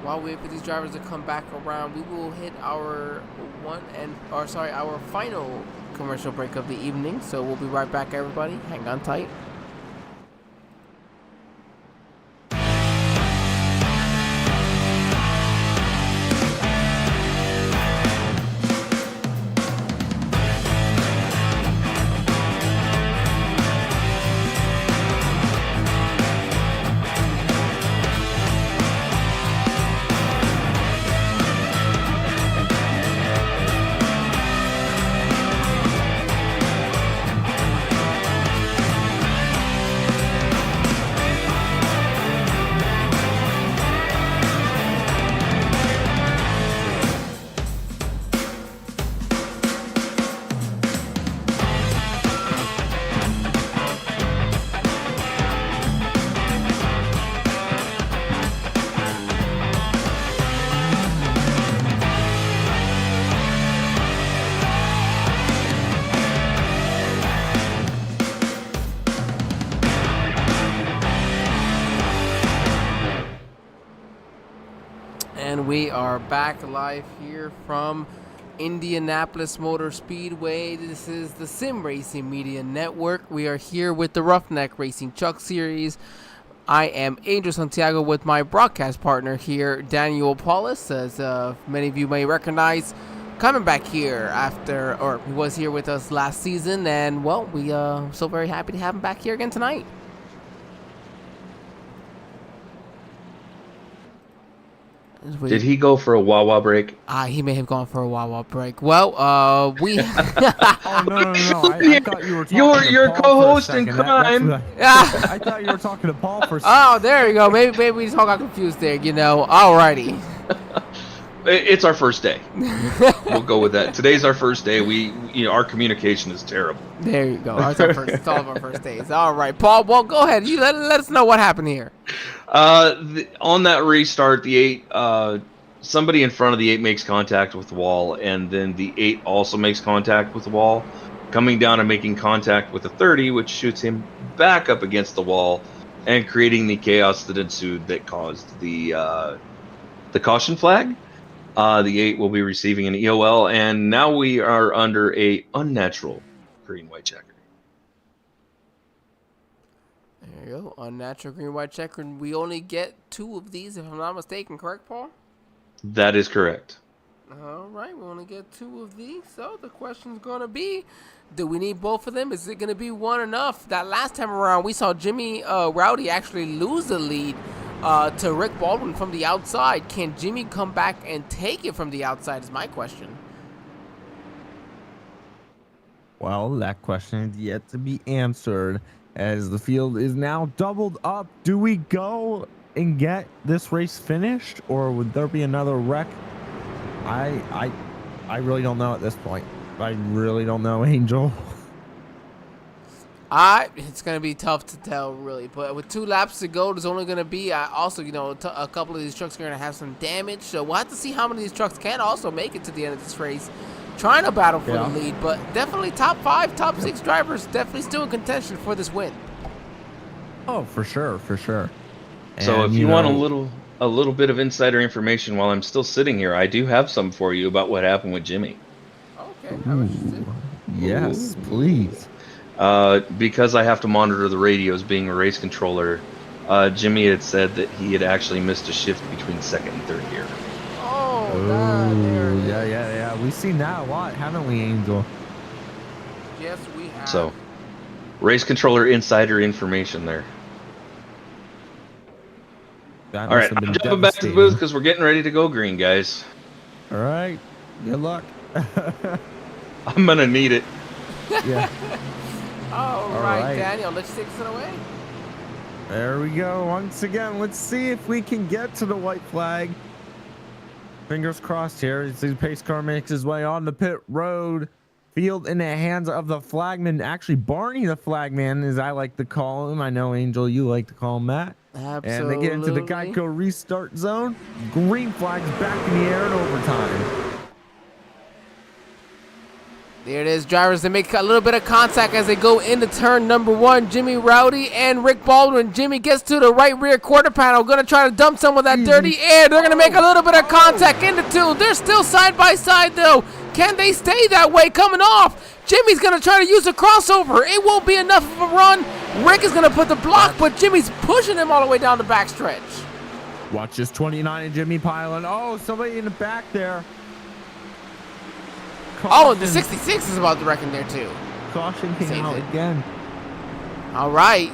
While we wait for these drivers to come back around, we will hit our our final commercial break of the evening. So we'll be right back, everybody. Hang on tight. And we are back live here from Indianapolis Motor Speedway. This is the Sim Racing Media Network. We are here with the Ruff-Neck Racing Truck Series. I am Angel Santiago with my broadcast partner here, Daniel Paulus, as many of you may recognize, coming back here after, he was here with us last season, and well, we are so very happy to have him back here again tonight. Did he go for a Wawa break? He may have gone for a Wawa break. Well, we. Oh no! I thought you were talking You're to your Paul co-host for a in second. crime. I thought you were talking to Paul for a second. Oh, there you go. Maybe we just all got confused there. Alrighty. It's our first day. We'll go with that. Today's our first day. Our communication is terrible. There you go. It's all of our first days. All right, Paul. Well, go ahead. You let us know what happened here. On that restart, the 8, somebody in front of the 8 makes contact with the wall, and then the 8 also makes contact with the wall, coming down and making contact with the 30, which shoots him back up against the wall, and creating the chaos that ensued that caused the caution flag. The 8 will be receiving an EOL, and now we are under a unnatural green-white checker. There you go. Unnatural green-white checker. And we only get 2 of these, if I'm not mistaken. Correct, Paul? That is correct. All right. We only get 2 of these. So the question's going to be, do we need both of them? Is it going to be one enough? That last time around, we saw Jimmy Rowdy actually lose the lead to Rick Baldwin from the outside. Can Jimmy come back and take it from the outside is my question. Well, that question is yet to be answered, as the field is now doubled up. Do we go and get this race finished, or would there be another wreck? I really don't know at this point. I really don't know, Angel. It's gonna be tough to tell, really. But with 2 laps to go, there's only gonna be also, you know, a couple of these trucks are gonna have some damage. So we'll have to see how many of these trucks can also make it to the end of this race, trying to battle for the lead. But definitely top 5, top 6 drivers definitely still in contention for this win. Oh, for sure, for sure. So And, if you want a little bit of insider information while I'm still sitting here, I do have some for you about what happened with Jimmy. Okay, I'm interested. Yes, please. Because I have to monitor the radios being a race controller, Jimmy had said that he had actually missed a shift between second and third gear. Oh, God, there it is. Yeah. We've seen that a lot, haven't we, Angel? Yes, we have. So, race controller insider information there. That All right, must have I'm been jumping back to the booth because we're getting ready to go green, guys. All right, good luck. I'm gonna need it. Yeah. All right, Daniel, let's take it away. There we go. Once again, let's see if we can get to the white flag. Fingers crossed here. You see the pace car makes his way on the pit road. Field in the hands of the flagman. Actually, Barney the flagman, as I like to call him. I know, Angel, you like to call him that. Absolutely. And they get into the Geico restart zone. Green flag's back in the air in overtime. There it is, drivers. They make a little bit of contact as they go into turn number 1. Jimmy Rowdy and Rick Baldwin. Jimmy gets to the right rear quarter panel. Going to try to dump some of that dirty air. They're going to make a little bit of contact into 2. They're still side by side, though. Can they stay that way coming off? Jimmy's going to try to use a crossover. It won't be enough of a run. Rick is going to put the block, but Jimmy's pushing him all the way down the backstretch. Watch this 29 and Jimmy piling. Oh, somebody in the back there. Oh, the 66 is about to reckon there, too. Caution Saved out it. again. All right.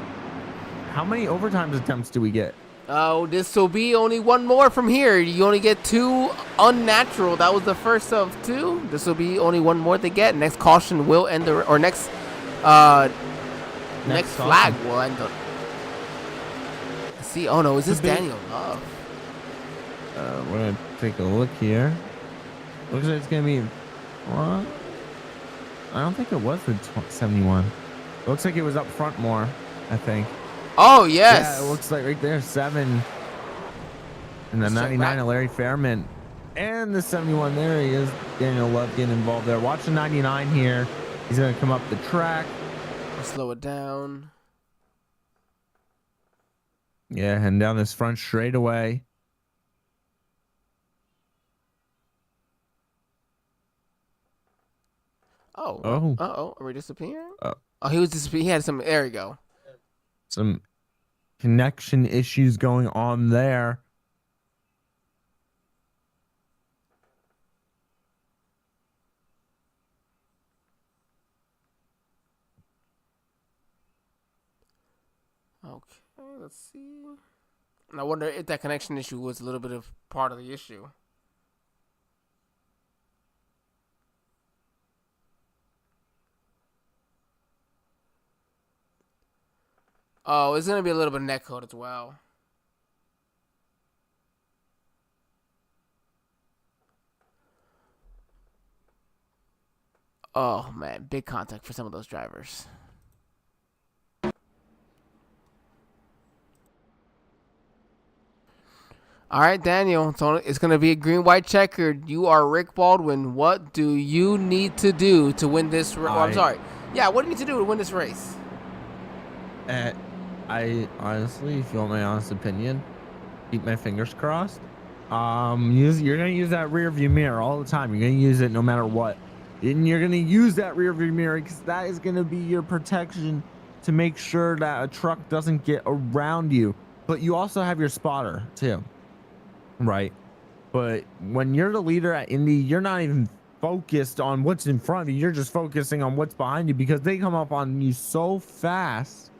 How many overtime attempts do we get? Oh, this will be only 1 more from here. You only get 2 unnatural. That was the first of 2. This will be only 1 more to get. Next caution will end the, or next flag will end the. Let's see. Oh no, is this Daniel Love? We're gonna take a look here. Looks like it's gonna be. What? I don't think it was the 71. Looks like it was up front more, I think. Oh, yes. Yeah, it looks like right there, 7. And the 99 of Larry Fairman. And the 71, there he is. Daniel Love getting involved there. Watch the 99 here. He's going to come up the track. Slow it down. Yeah, heading down this front straightaway. Oh. Oh. Uh-oh. Are we disappearing? Oh, he was disappearing. He had some. There we go. Some connection issues going on there. Okay, let's see. And I wonder if that connection issue was a little bit of part of the issue. Oh, it's going to be a little bit of netcode as well. Oh, man. Big contact for some of those drivers. All right, Daniel. It's going to be a green-white checkered. You are Rick Baldwin. What do you need to do to win this race? Oh, I'm sorry. Yeah, what do you need to do to win this race? I honestly, if you want my honest opinion, keep my fingers crossed. You're gonna use that rear view mirror all the time. You're gonna use it no matter what, and you're gonna use that rear view mirror because that is gonna be your protection to make sure that a truck doesn't get around you. But you also have your spotter too, right? But when you're the leader at Indy, you're not even focused on what's in front of you. You're just focusing on what's behind you because they come up on you so fast.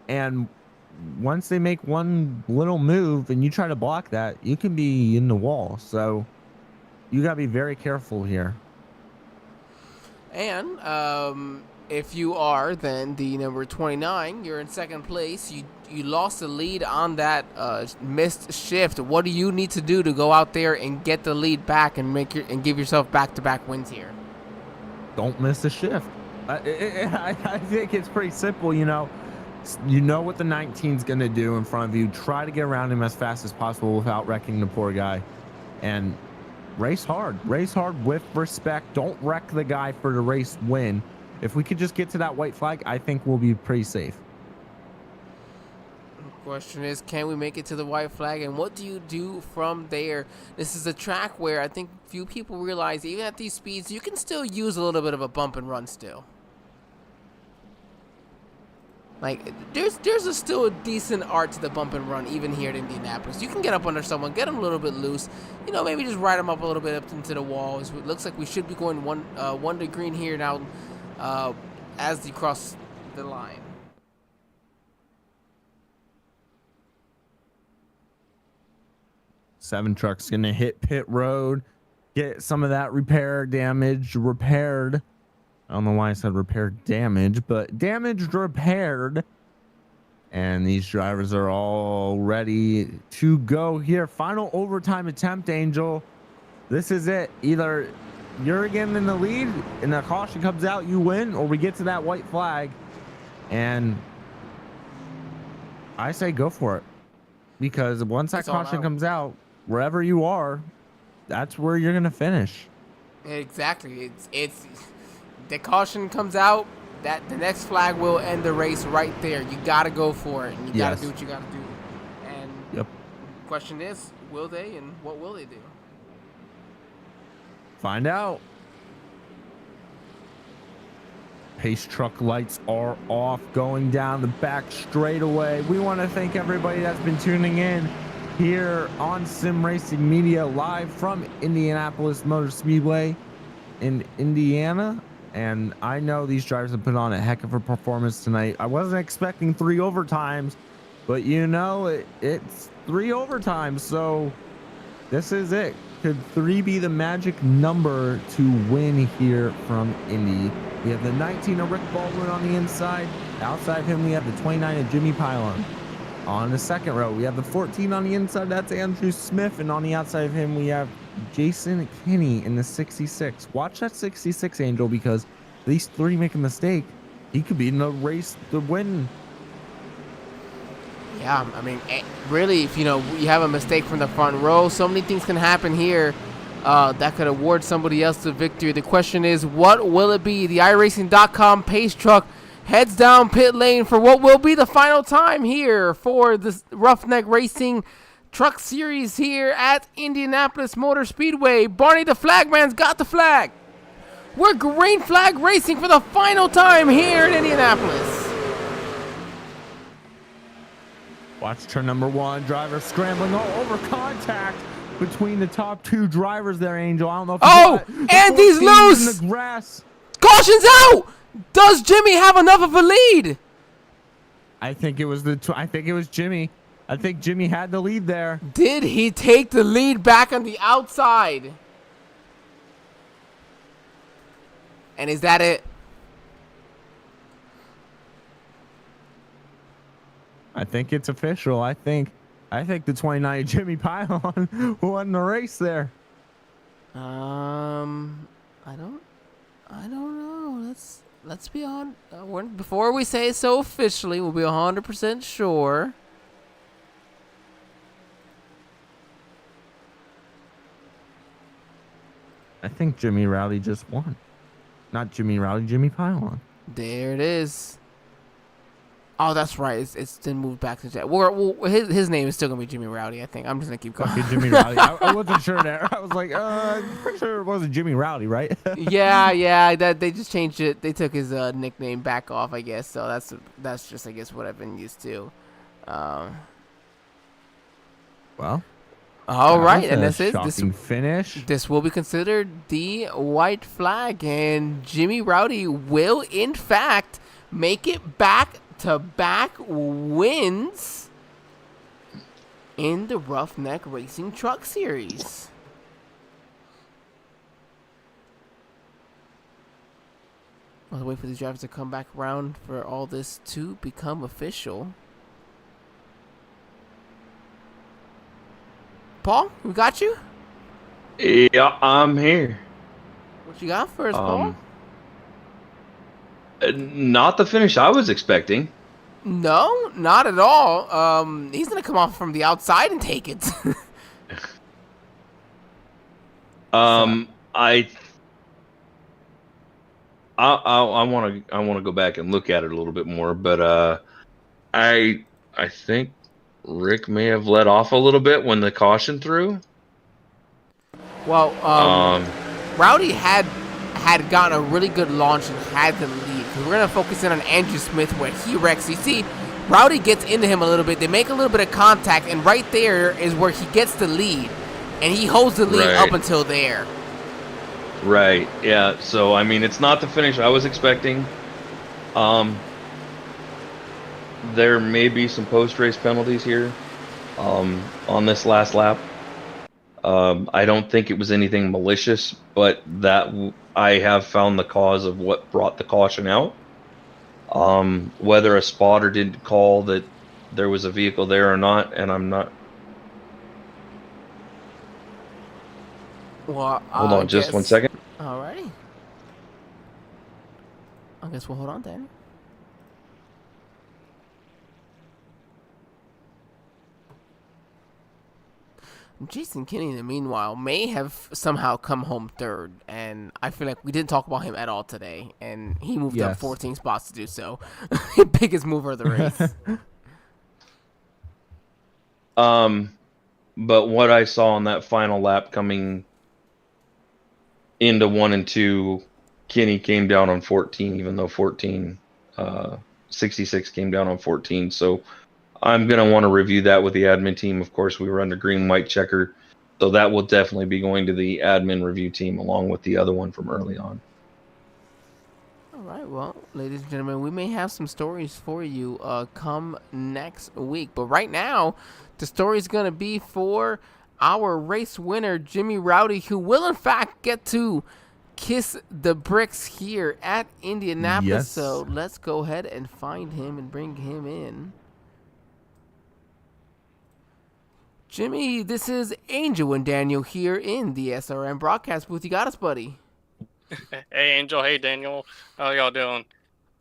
And once they make one little move and you try to block that, you can be in the wall. So you got to be very careful here. And if you are then the number 29, you're in second place. You lost the lead on that missed shift. What do you need to do to go out there and get the lead back and give yourself back-to-back wins here? Don't miss a shift. I think it's pretty simple, you know. You know what the 19's going to do in front of you. Try to get around him as fast as possible without wrecking the poor guy. And race hard. Race hard with respect. Don't wreck the guy for the race win. If we could just get to that white flag, I think we'll be pretty safe. Question is, can we make it to the white flag, and what do you do from there? This is a track where I think few people realize, even at these speeds, you can still use a little bit of a bump and run still. Like, there's still a decent art to the bump and run, even here at Indianapolis. You can get up under someone, get them a little bit loose, you know, maybe just ride them up a little bit up into the walls. It looks like we should be going one to green here now as they cross the line. Seven truck's gonna hit pit road, get some of that repair damage repaired. I don't know why I said repaired damage, but damaged repaired. And these drivers are all ready to go here. Final overtime attempt, Angel. This is it. Either you're again in the lead and a caution comes out, you win, or we get to that white flag. And I say go for it. Because once that caution comes out, wherever you are, that's where you're gonna finish. Exactly. It's the caution comes out, that the next flag will end the race right there. You gotta go for it, and you gotta do what you gotta do. And the question is, will they, and what will they do? Find out. Pace truck lights are off, going down the back straightaway. We want to thank everybody that's been tuning in here on Sim Racing Media, live from Indianapolis Motor Speedway in Indiana. And I know these drivers have put on a heck of a performance tonight. I wasn't expecting 3 overtimes, but you know, it's 3 overtimes. So this is it. Could 3 be the magic number to win here from Indy? We have the 19 of Rick Baldwin on the inside. Outside of him, we have the 29 of Jimmy Pylon. On the second row, we have the 14 on the inside. That's Andrew Smith. And on the outside of him, we have Jason Kinney in the 66. Watch that 66, Angel, because these 3 make a mistake. He could be in the race to win. Yeah, I mean, really, if you have a mistake from the front row, so many things can happen here that could award somebody else the victory. The question is, what will it be? The iRacing.com pace truck heads down pit lane for what will be the final time here for this Ruff-Neck Racing Truck Series here at Indianapolis Motor Speedway. Barney the flagman's got the flag. We're green flag racing for the final time here in Indianapolis. Watch turn number 1. Driver scrambling all over contact between the top 2 drivers there, Angel. I don't know if Andy's loose. In the grass. Caution's out. Does Jimmy have enough of a lead? I think it was Jimmy. I think Jimmy had the lead there. Did he take the lead back on the outside? And is that it? I think it's official. I think the 29 Jimmy Pylon won the race there. I don't know. Let's be on. Before we say it so officially, we'll be 100% sure. I think Jimmy Rowley just won. Not Jimmy Rowley, Jimmy Pylon. There it is. Oh, that's right. It's then moved back to Jack. Well, his name is still gonna be Jimmy Rowdy. I think I'm just gonna keep going. Okay, Jimmy Rowdy. I wasn't sure there. I was like, I'm pretty sure it wasn't Jimmy Rowdy, right? yeah. That they just changed it. They took his nickname back off, I guess. So that's just, I guess, what I've been used to. Well. All right, and this finish. This will be considered the white flag, and Jimmy Rowdy will, in fact, make it back-to-back wins in the Ruff-Neck Racing Truck Series. I'll wait for these drivers to come back around for all this to become official. Paul, we got you? Yeah, I'm here. What you got for us, Paul? Not the finish I was expecting. No, not at all. He's gonna come off from the outside and take it. I want to go back and look at it a little bit more, but I think Rick may have let off a little bit when the caution threw. Well, Rowdy had gotten a really good launch and had the lead. We're gonna focus in on Andrew Smith where he wrecks. You see, Rowdy gets into him a little bit. They make a little bit of contact, and right there is where he gets the lead, and he holds the lead up until there. Right. Yeah. So I mean, it's not the finish I was expecting. There may be some post-race penalties here on this last lap. I don't think it was anything malicious, but that I have found the cause of what brought the caution out. Whether a spotter didn't call that there was a vehicle there or not, and I'm not. Well, hold on just 1 second. Alrighty. I guess we'll hold on then. Jason Kinney, in the meanwhile, may have somehow come home third, and I feel like we didn't talk about him at all today, and he moved up 14 spots to do so. Biggest mover of the race. But what I saw on that final lap coming into 1 and 2, Kinney came down on 14, even though 66 came down on 14, so I'm going to want to review that with the admin team. Of course, we were under green white checker, so that will definitely be going to the admin review team along with the other one from early on. All right, well, ladies and gentlemen, we may have some stories for you come next week. But right now, the story is going to be for our race winner, Jimmy Rowdy, who will, in fact, get to kiss the bricks here at Indianapolis. Yes. So let's go ahead and find him and bring him in. Jimmy, this is Angel and Daniel here in the SRM broadcast booth. You got us, buddy. Hey, Angel. Hey, Daniel. How y'all doing?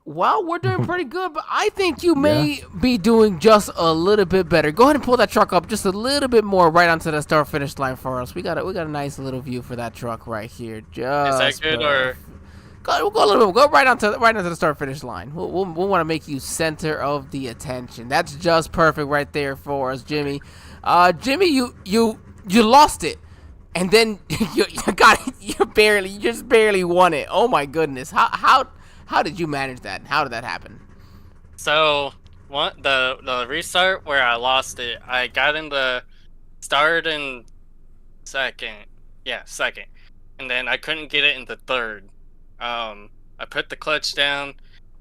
Well, we're doing pretty good, but I think you may be doing just a little bit better. Go ahead and pull that truck up just a little bit more right onto the start-finish line for us. We got a nice little view for that truck right here. Just is that good or? We'll go a little bit. Go right onto the start-finish line. We'll want to make you center of the attention. That's just perfect right there for us, Jimmy. Jimmy, you lost it, and then you got it. You just barely won it. Oh my goodness! How did you manage that? How did that happen? So the restart where I lost it, I got in the start in second, and then I couldn't get it into third. I put the clutch down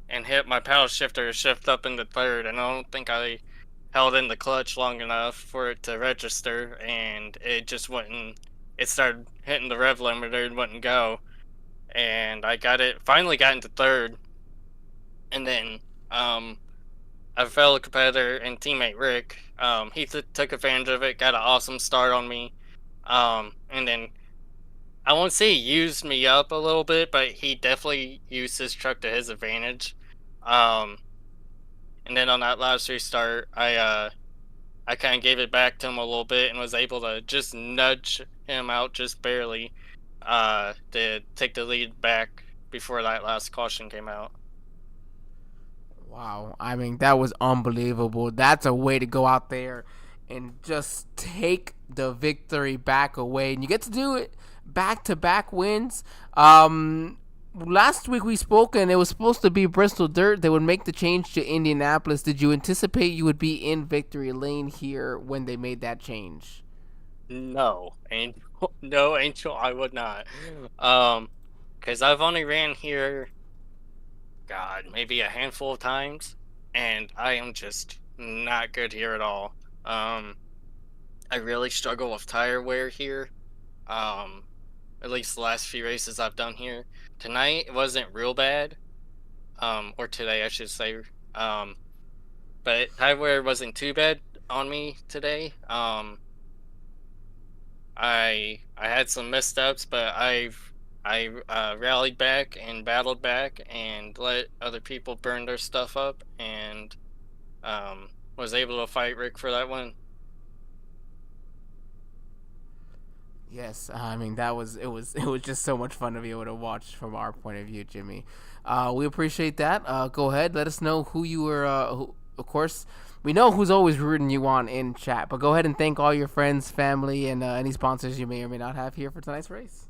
and hit my paddle shifter to shift up into third, and I don't think I held in the clutch long enough for it to register, and it just wouldn't. It started hitting the rev limiter and wouldn't go, and I finally got into third, and then a fellow competitor and teammate Rick, he took advantage of it, got an awesome start on me, and then I won't say he used me up a little bit, but he definitely used his truck to his advantage. And then on that last restart, I kind of gave it back to him a little bit and was able to just nudge him out just barely to take the lead back before that last caution came out. Wow, I mean, that was unbelievable. That's a way to go out there and just take the victory back away. And you get to do it back-to-back wins. Last week we spoke, and it was supposed to be Bristol Dirt. They would make the change to Indianapolis. Did you anticipate you would be in victory lane here when they made that change? No, Angel, I would not. Because I've only ran here, maybe a handful of times, and I am just not good here at all. I really struggle with tire wear here. At least the last few races I've done here. Tonight it wasn't real bad, or today I should say, but tire wear wasn't too bad on me today. I had some missteps, but I've I rallied back and battled back and let other people burn their stuff up, and was able to fight Rick for that win. Yes, I mean that was it was just so much fun to be able to watch from our point of view, Jimmy. We appreciate that. Go ahead, let us know who you were. Of course, we know who's always rooting you on in chat, but go ahead and thank all your friends, family, and any sponsors you may or may not have here for tonight's race.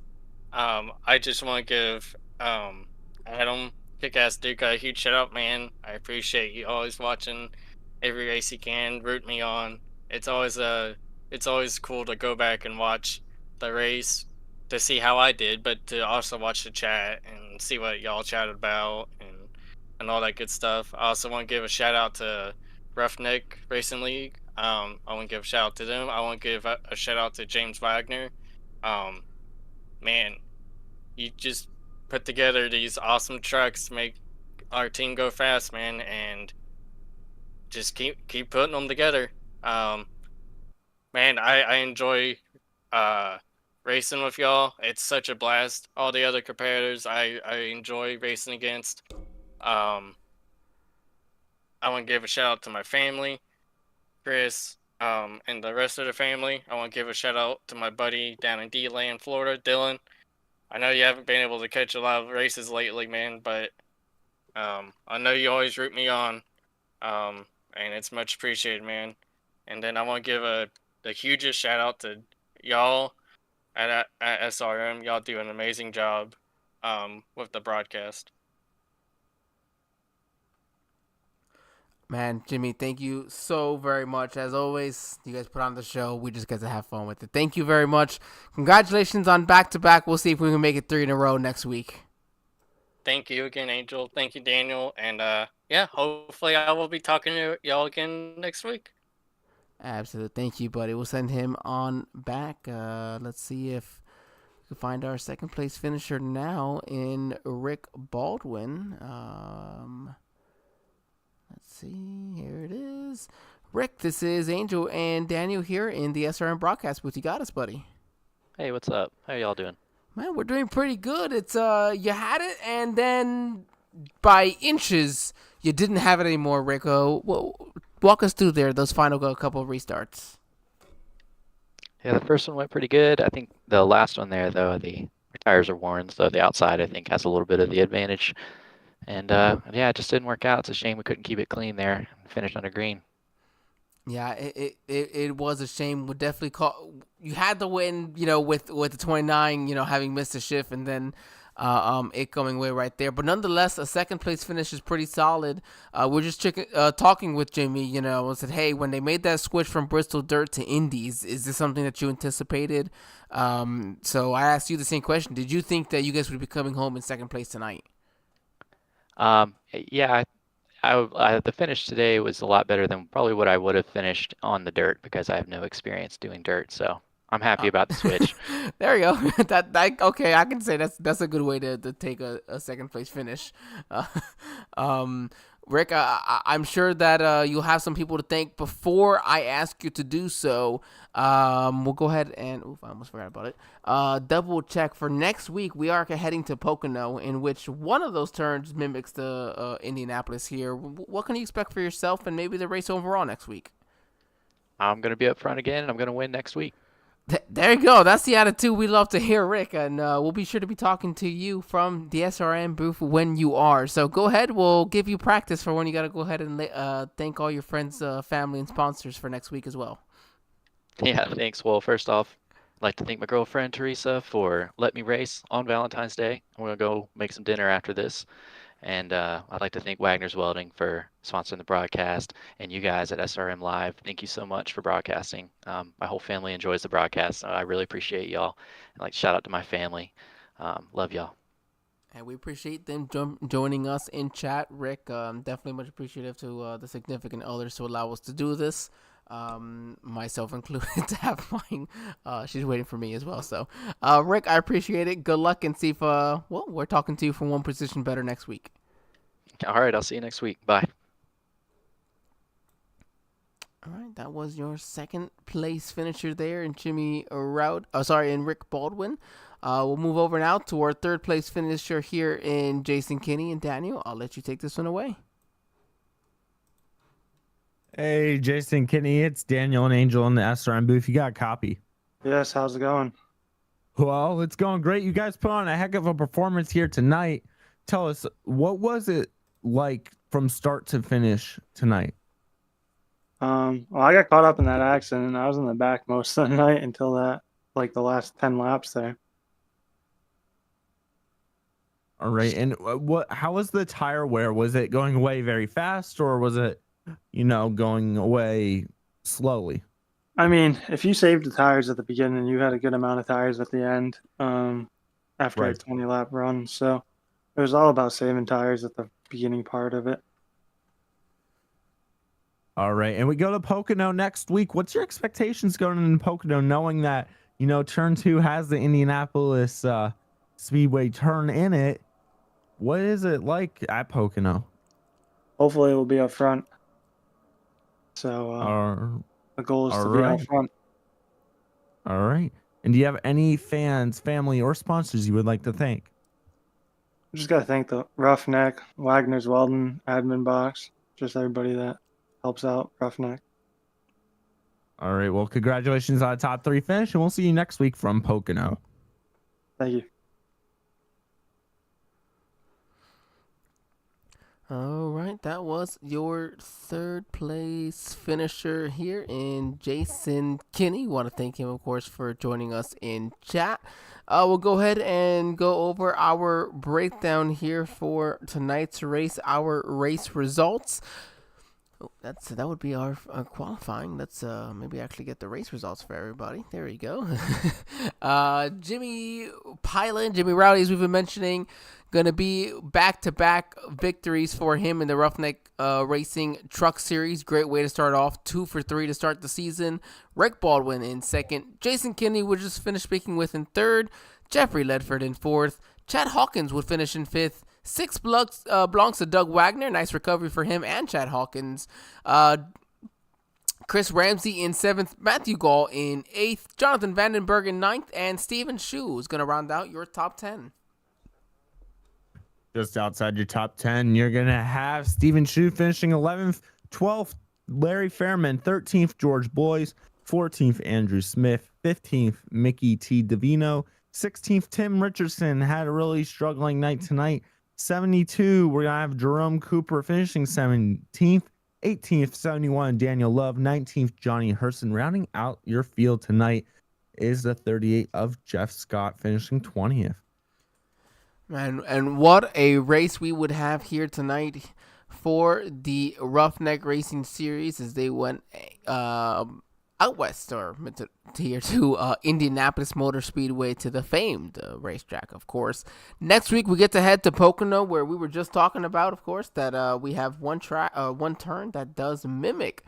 I just want to give Adam Kick-Ass Duke a huge shout out, man. I appreciate you always watching every race you can, root me on. It's always cool to go back and watch the race to see how I did, but to also watch the chat and see what y'all chatted about and all that good stuff. I also want to give a shout out to Ruff-Neck Racing League. I want to give a shout out to them. I want to give a shout out to James Wagner. Man, you just put together these awesome trucks to make our team go fast, man, and just keep putting them together. Man, I enjoy racing with y'all. It's such a blast. All the other competitors I enjoy racing against. I want to give a shout out to my family, Chris, and the rest of the family. I want to give a shout out to my buddy down in D-Land, Florida, Dylan. I know you haven't been able to catch a lot of races lately, man, but I know you always root me on, and it's much appreciated, man. And then I want to give the hugest shout out to y'all at SRM. Y'all do an amazing job with the broadcast. Man, Jimmy, thank you so very much. As always, you guys put on the show. We just get to have fun with it. Thank you very much. Congratulations on back-to-back. We'll see if we can make it 3 in a row next week. Thank you again, Angel. Thank you, Daniel. And yeah, hopefully I will be talking to y'all again next week. Absolutely. Thank you, buddy. We'll send him on back. Let's see if we can find our second place finisher now in Rick Baldwin. Let's see. Here it is. Rick, this is Angel and Daniel here in the SRM broadcast booth. You got us, buddy. Hey, what's up? How y'all doing? Man, we're doing pretty good. It's you had it, and then by inches, you didn't have it anymore, Rick. Walk us through those final couple of restarts. Yeah, the first one went pretty good. I think the last one there, though, the tires are worn, so the outside, I think, has a little bit of the advantage. And yeah, it just didn't work out. It's a shame we couldn't keep it clean there and finish under green. Yeah, it was a shame. Would definitely call you had the win, with the 29, having missed a shift, and then it going away right there. But nonetheless, a second place finish is pretty solid. We're just talking with Jimmy, and said, hey, when they made that switch from Bristol Dirt to Indies, is this something that you anticipated? So I asked you the same question. Did you think that you guys would be coming home in second place tonight? Yeah, the finish today was a lot better than probably what I would have finished on the dirt because I have no experience doing dirt. So I'm happy about the switch. There you go. that okay. I can say that's a good way to take a second place finish. Rick, I'm sure that you'll have some people to thank before I ask you to do so. We'll go ahead and I almost forgot about it. Double check for next week. We are heading to Pocono, in which one of those turns mimics the Indianapolis here. What can you expect for yourself and maybe the race overall next week? I'm gonna be up front again, and I'm gonna win next week. There you go. That's the attitude we love to hear, Rick. And we'll be sure to be talking to you from the SRM booth when you are. So go ahead. We'll give you practice for when you got to go ahead and thank all your friends, family, and sponsors for next week as well. Yeah, thanks. Well, first off, I'd like to thank my girlfriend, Teresa, for letting me race on Valentine's Day. We're going to go make some dinner after this. And I'd like to thank Wagner's Welding for sponsoring the broadcast, and you guys at SRM Live. Thank you so much for broadcasting. My whole family enjoys the broadcast. I really appreciate y'all. I'd like to shout out to my family. Love y'all. And we appreciate them joining us in chat, Rick. Definitely much appreciative to the significant others to allow us to do this. Myself included, to have mine. She's waiting for me as well. So, Rick, I appreciate it. Good luck, and see if we're talking to you from one position better next week. All right, I'll see you next week. Bye. All right, that was your second place finisher there in Jimmy Rout. In Rick Baldwin. We'll move over now to our third place finisher here in Jason Kinney. And Daniel, I'll let you take this one away. Hey, Jason Kinney, it's Daniel and Angel in the SRM booth. You got a copy? Yes, how's it going? Well, it's going great. You guys put on a heck of a performance here tonight. Tell us, what was it like from start to finish tonight? Well, I got caught up in that accident, and I was in the back most of the night until the last 10 laps there. All right, and how was the tire wear? Was it going away very fast, or was it, going away slowly? I mean, if you saved the tires at the beginning, you had a good amount of tires at the end after a 20-lap run. So it was all about saving tires at the beginning part of it. All right, and we go to Pocono next week. What's your expectations going into Pocono, knowing that, Turn 2 has the Indianapolis Speedway turn in it? What is it like at Pocono? Hopefully it will be up front. So the goal is to be out front. All right. And do you have any fans, family, or sponsors you would like to thank? I just got to thank the Ruff-Neck, Wagoner's Welding, AdminBoxx, just everybody that helps out Ruff-Neck. All right. Well, congratulations on a top 3 finish, and we'll see you next week from Pocono. Thank you. All right, that was your third place finisher here in Jason Kinney. Want to thank him, of course, for joining us in chat. We'll go ahead and go over our breakdown here for tonight's race, our race results. That would be our qualifying. Let's maybe actually get the race results for everybody. There we go. Jimmy Pilot, Jimmy Rowdy, as we've been mentioning, going to be back-to-back victories for him in the Ruff-Neck Racing Truck Series. Great way to start off. 2 for 3 to start the season. Rick Baldwin in second. Jason Kinney would just finish speaking with in third. Jeffrey Ledford in fourth. Chad Hawkins would finish in fifth. 6 blancs to Doug Wagner. Nice recovery for him and Chad Hawkins. Chris Ramsey in 7th. Matthew Gall in 8th. Jonathan Vandenberg in 9th. And Steven Shu is going to round out your top 10. Just outside your top 10, you're going to have Steven Shu finishing 11th. 12th, Larry Fairman. 13th, George Boyes. 14th, Andrew Smith. 15th, Mickey T. Davino. 16th, Tim Richardson. Had a really struggling night tonight. 72, we're going to have Jerome Cooper finishing 17th. 18th, 71, Daniel Love. 19th, Johnny Herson. Rounding out your field tonight is the 38 of Jeff Scott finishing 20th. And what a race we would have here tonight for the Ruff-Neck Racing Series as they went out west or here to Indianapolis Motor Speedway, to the famed racetrack, of course. Next week we get to head to Pocono, where we were just talking about, of course, that we have one turn that does mimic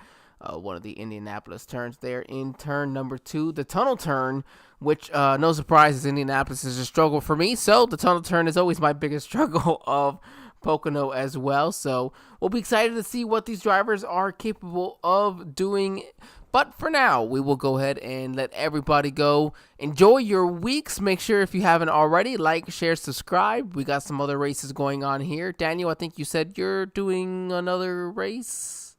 one of the Indianapolis turns there in turn number 2, the tunnel turn, which no surprise, Indianapolis is a struggle for me. So the tunnel turn is always my biggest struggle of Pocono as well. So we'll be excited to see what these drivers are capable of doing. But for now, we will go ahead and let everybody go. Enjoy your weeks. Make sure, if you haven't already, like, share, subscribe. We got some other races going on here. Daniel, I think you said you're doing another race.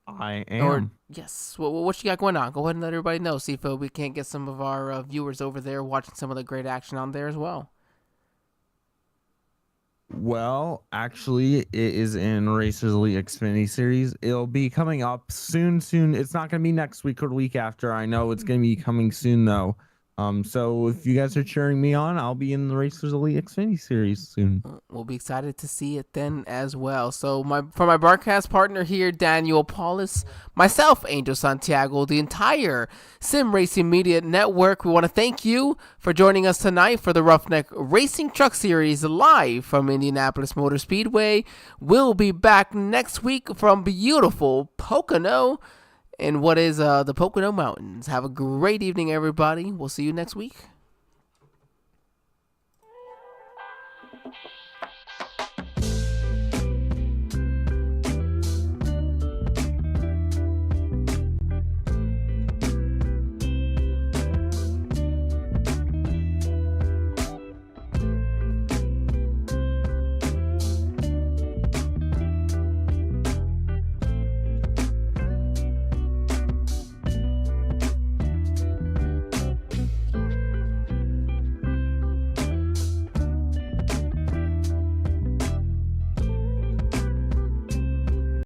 I am. Yes. What you got going on? Go ahead and let everybody know. See if we can't get some of our viewers over there watching some of the great action on there as well. Well, actually, it is in Racers Elite Xfinity Series. It'll be coming up soon. It's not going to be next week or the week after. I know it's going to be coming soon, though. So if you guys are cheering me on, I'll be in the Racers Elite Xfinity Series soon. We'll be excited to see it then as well. So for my broadcast partner here, Daniel Paulus, myself, Angel Santiago, the entire Sim Racing Media Network, we want to thank you for joining us tonight for the Ruff-Neck Racing Truck Series live from Indianapolis Motor Speedway. We'll be back next week from beautiful Pocono in what is the Pocono Mountains. Have a great evening, everybody. We'll see you next week.